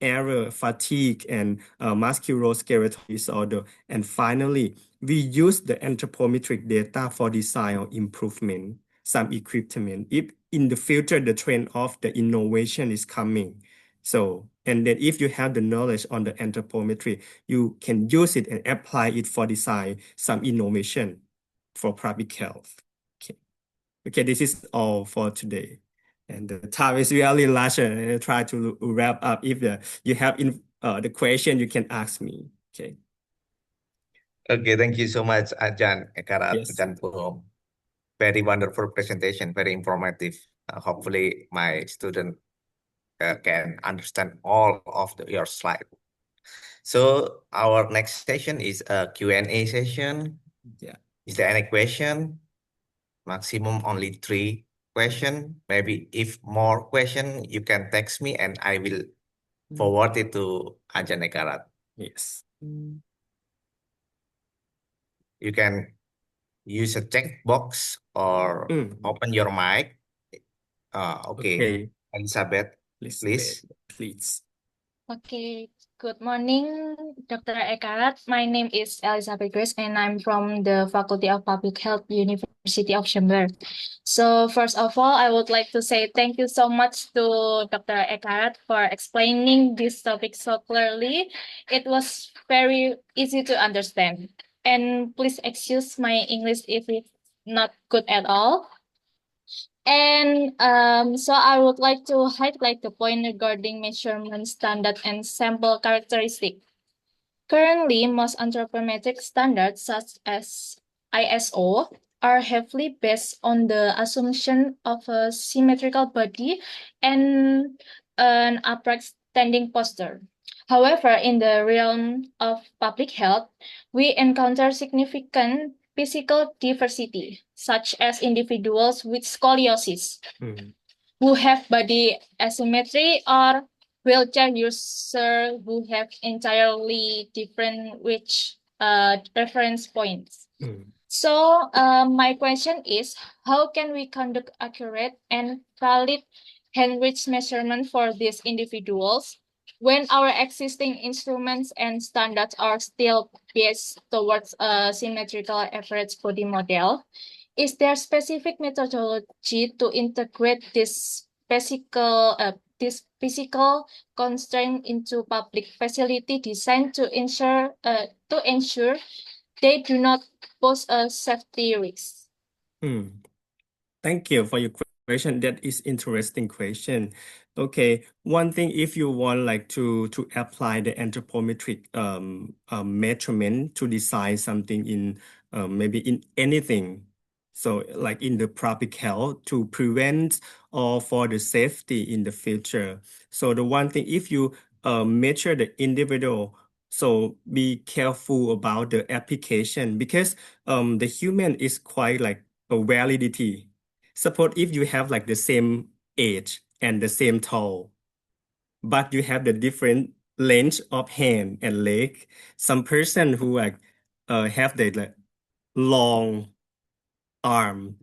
error, fatigue, and musculoskeletal disorder. And finally, we use the anthropometric data for design or improvement, some equipment. If in the future, the trend of the innovation is coming. So, and then if you have the knowledge on the anthropometry, you can use it and apply it for design some innovation for public health. Okay, okay, this is all for today. And the time is really large, and I try to wrap up. If you have the question, you can ask me. Okay. Okay, thank you so much, Ajahn Ekarat Yes. dan Purwo. Very wonderful presentation, very informative. Hopefully, my student can understand all of your slide. So our next session is a Q&A session. Yeah. Is there any question? Maximum only 3 question. Maybe if more question, you can text me and I will forward it to Ajahn Ekarat. Yes. You can use a checkbox or Mm. open your mic. Okay, Okay. Elizabeth, Please, please. please. Okay. Good morning, Dr. Ekarat. My name is Elizabeth Grace, and I'm from the Faculty of Public Health, University of Jember. So, first of all, I would like to say thank you so much to Dr. Ekarat for explaining this topic so clearly. It was very easy to understand. And please excuse my English if it's not good at all. And so I would like to highlight the point regarding measurement standard and sample characteristic. Currently, most anthropometric standards, such as ISO, are heavily based on the assumption of a symmetrical body and an upright standing posture. However, in the realm of public health, we encounter significant physical diversity, such as individuals with scoliosis Mm, who have body asymmetry or wheelchair user who have entirely different which reference points. mm, So my question is, how can we conduct accurate and valid Henrich's measurement for these individuals when our existing instruments and standards are still based towards a symmetrical average body model? Is there specific methodology to integrate this physical constraint into public facility designed to ensure they do not pose a safety risk? mm. Thank you for your question. That is interesting question. Okay, one thing if you want like to apply the anthropometric measurement to design something in maybe in anything. So like in the public health to prevent or for the safety in the future. So the one thing if you measure the individual, so be careful about the application because the human is quite like a validity. Suppose if you have like the same age and the same tall, but you have the different length of hand and leg. Some person who like have the like long arm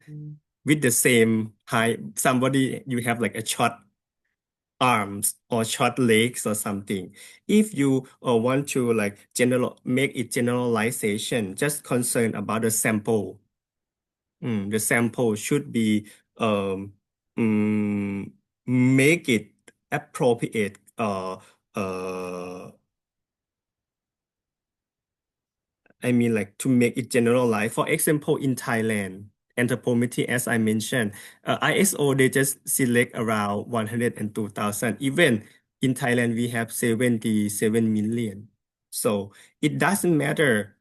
with the same height. Somebody you have like a short arms or short legs or something. If you want to like general make it generalization, just concern about the sample. The sample should be mm, make it appropriate I mean like to make it generalized. For example, in Thailand, anthropometry, as I mentioned, ISO they just select around 102,000. Even in Thailand, we have 77 million. So it doesn't matter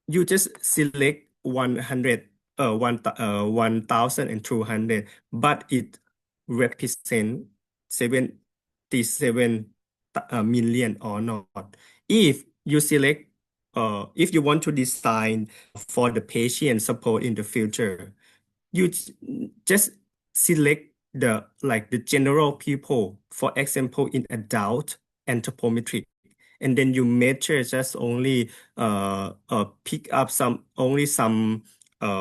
you just select 100 1,200 but it represent 77 million or not. If you select if you want to design for the patient support in the future, you just select the like the general people, for example in adult anthropometric, and then you measure just only pick up some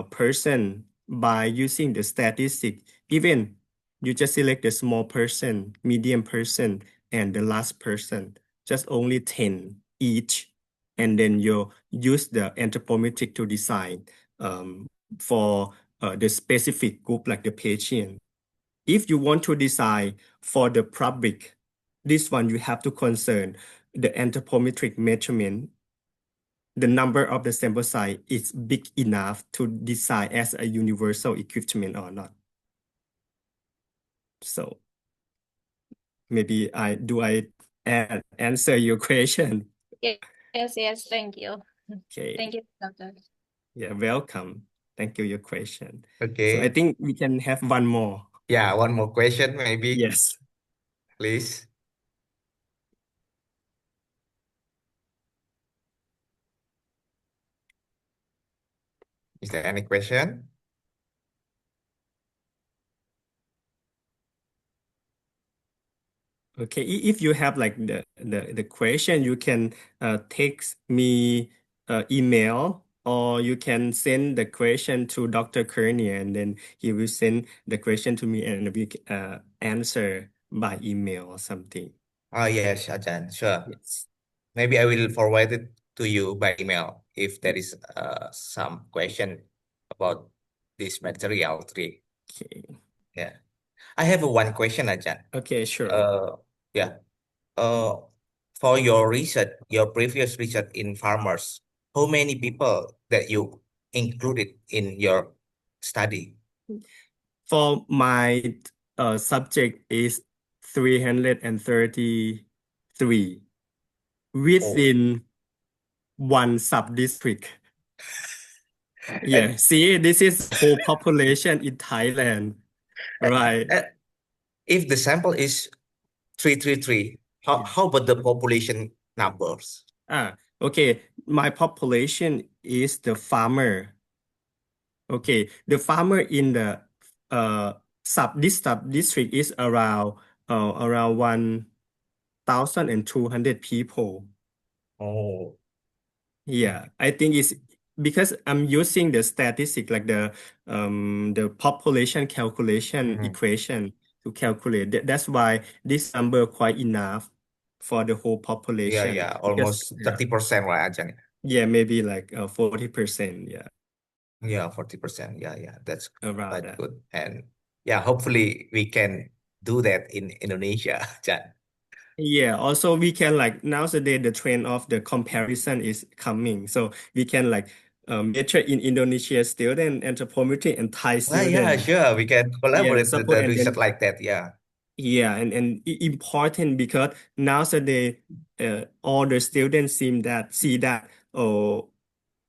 person by using the statistic. Even you just select the small person, medium person, and the last person, just only 10 each, and then you use the anthropometric to design for the specific group like the patient. If you want to design for the public, this one you have to concern the anthropometric measurement. The number of the sample size is big enough to design as a universal equipment or not. So maybe answer your question. Yes, thank you. Okay. Thank you, Doctor. Yeah, welcome. Thank you your question. So I Okay. think we can have one more. Yeah, one more question maybe, Yes. please. Is there any question? Okay, if you have like the question, you can text me email, or you can send the question to Dr. Kearney, and then he will send the question to me and we answer by email or something. Oh yes, Ajahn, sure. Yes. Maybe I will forward it to you by email if there is some question about this material tree. Okay. Yeah. I have one question, Ajahn. Okay, sure. Uh, yeah. Uh, for your research, your previous research in farmers, how many people that you included in your study? For my subject is 333 Oh, within one sub-district. and, Yeah, see, this is whole population in Thailand, right? and if the sample is 333, how about the population numbers? Okay. My population is the farmer. Okay, the farmer in the uh this sub district is around 1,200 people. Oh, Yeah, I think it's because I'm using the statistic like the population calculation mhm. equation to calculate. That's why this number quite enough for the whole Yeah, population yeah, because almost 30%, right, Ajahn? yeah, maybe like 40%, yeah, Yeah, 40%. Yeah, yeah, that's around quite that. good. And yeah, hopefully we can do that in Indonesia, Ajahn. Yeah, also we can like nowadays the trend of the comparison is coming. So we can like measure in Indonesia student, anthropometry and Thai Ah, yeah, student. sure. We can Yeah, collaborate support the and research then like that. Yeah. yeah, and important because nowadays all the students see that oh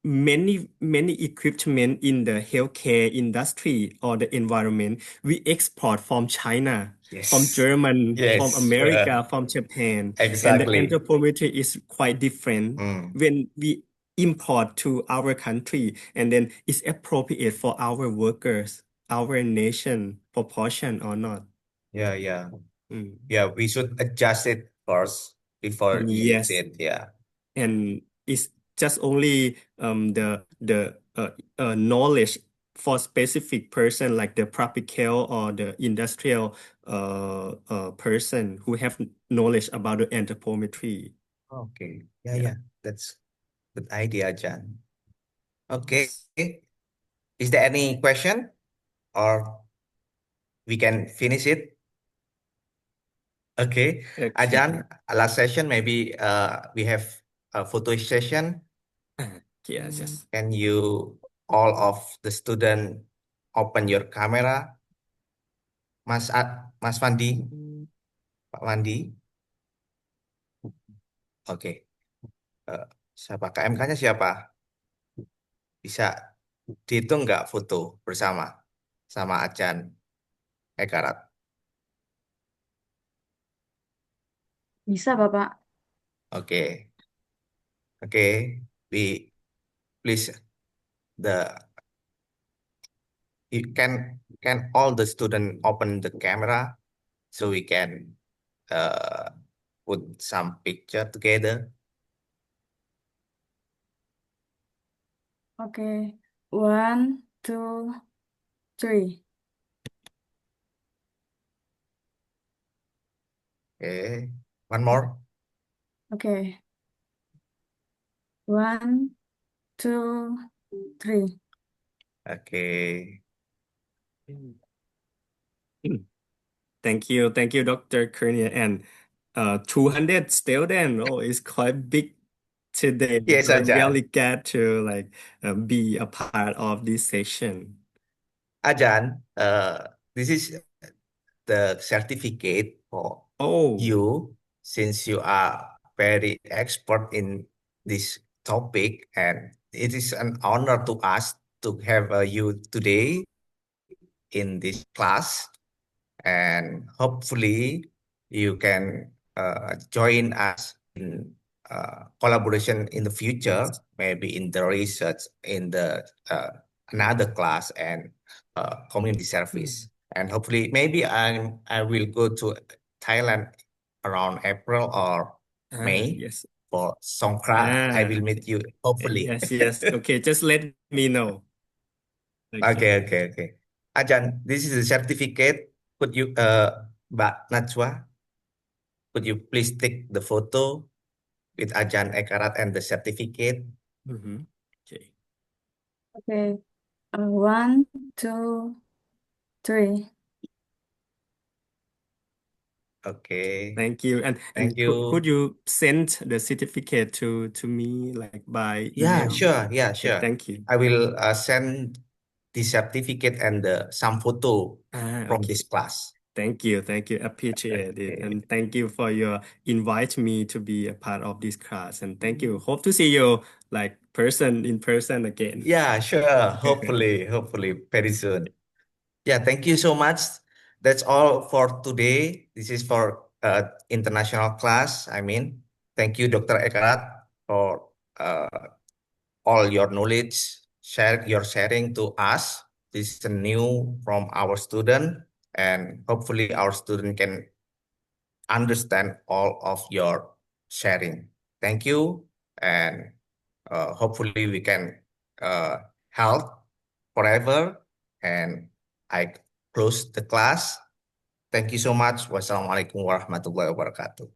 many equipment in the healthcare industry or the environment we export from China, from Yes. German, from Yes, sure. America, from Japan, and the Exactly. anthropometry is quite different Mm. when we import to our country, and then it's appropriate for our workers, our nation proportion or not. Yeah, yeah. Mm. Yeah, we should adjust it first before use Yes, it. Yeah. and it's just only the knowledge for specific person like the practical or the industrial person who have knowledge about the anthropometry. Okay. Yeah, Yeah. yeah. That's good idea, Jan. Okay. Yes. Is there any question or we can finish it? Okay. Okay. Ajan, last session, maybe we have a photo session. Yes. Yes. Can you, all of the student, open your camera? Mas Fandi, Pak Fandi. Oke. Eh, siapa? KMK-nya siapa? Bisa dihitung nggak foto bersama sama Ajan Ekarat? Bisa, Bapak. Oke. Oke. We please the you can all the student open the camera so we can uh, put some picture together. Okay. One, two, three. Okay. One more. Okay. One, two, three. Okay. Thank you, Dr. Kernia. And 200 students, oh, it's quite big today. Yes, So Ajan. really glad to like be a part of this session. Ajan, this is the certificate for Oh, you since you are very expert in this topic, and it is an honor to us to have you today in this class. And hopefully you can join us in collaboration in the future, yes. maybe in the research, in the another class and community service. And hopefully, maybe I will go to Thailand around April or May Yes. for Songkran. I Ah, will meet you hopefully. yes, yes. Okay, just let me know. Okay, Okay. okay, okay. Ajan, this is a certificate. Could you, Mbak Najwa? could you please take the photo with Ajan Ekarat and the certificate? Okay. Okay. 1, 2, 3. Okay. Thank you. And Thank could you. you send the certificate to me like by Yeah, email? sure. Yeah, Okay, sure. thank you. I will send the certificate and some photo from Okay. this class. Thank you. Thank you. Appreciate it. Okay. And thank you for your invite me to be a part of this class. And thank you. Hope to see you like in person again. Yeah, sure. Hopefully very soon. Yeah, thank you so much. That's all for today. This is for international class. Thank you, Dr. Ekarat, for all your knowledge, your sharing to us. This is new from our student, and hopefully our student can understand all of your sharing. Thank you, and hopefully we can help forever. And I close the class. Thank you so much. Wassalamualaikum warahmatullahi wabarakatuh.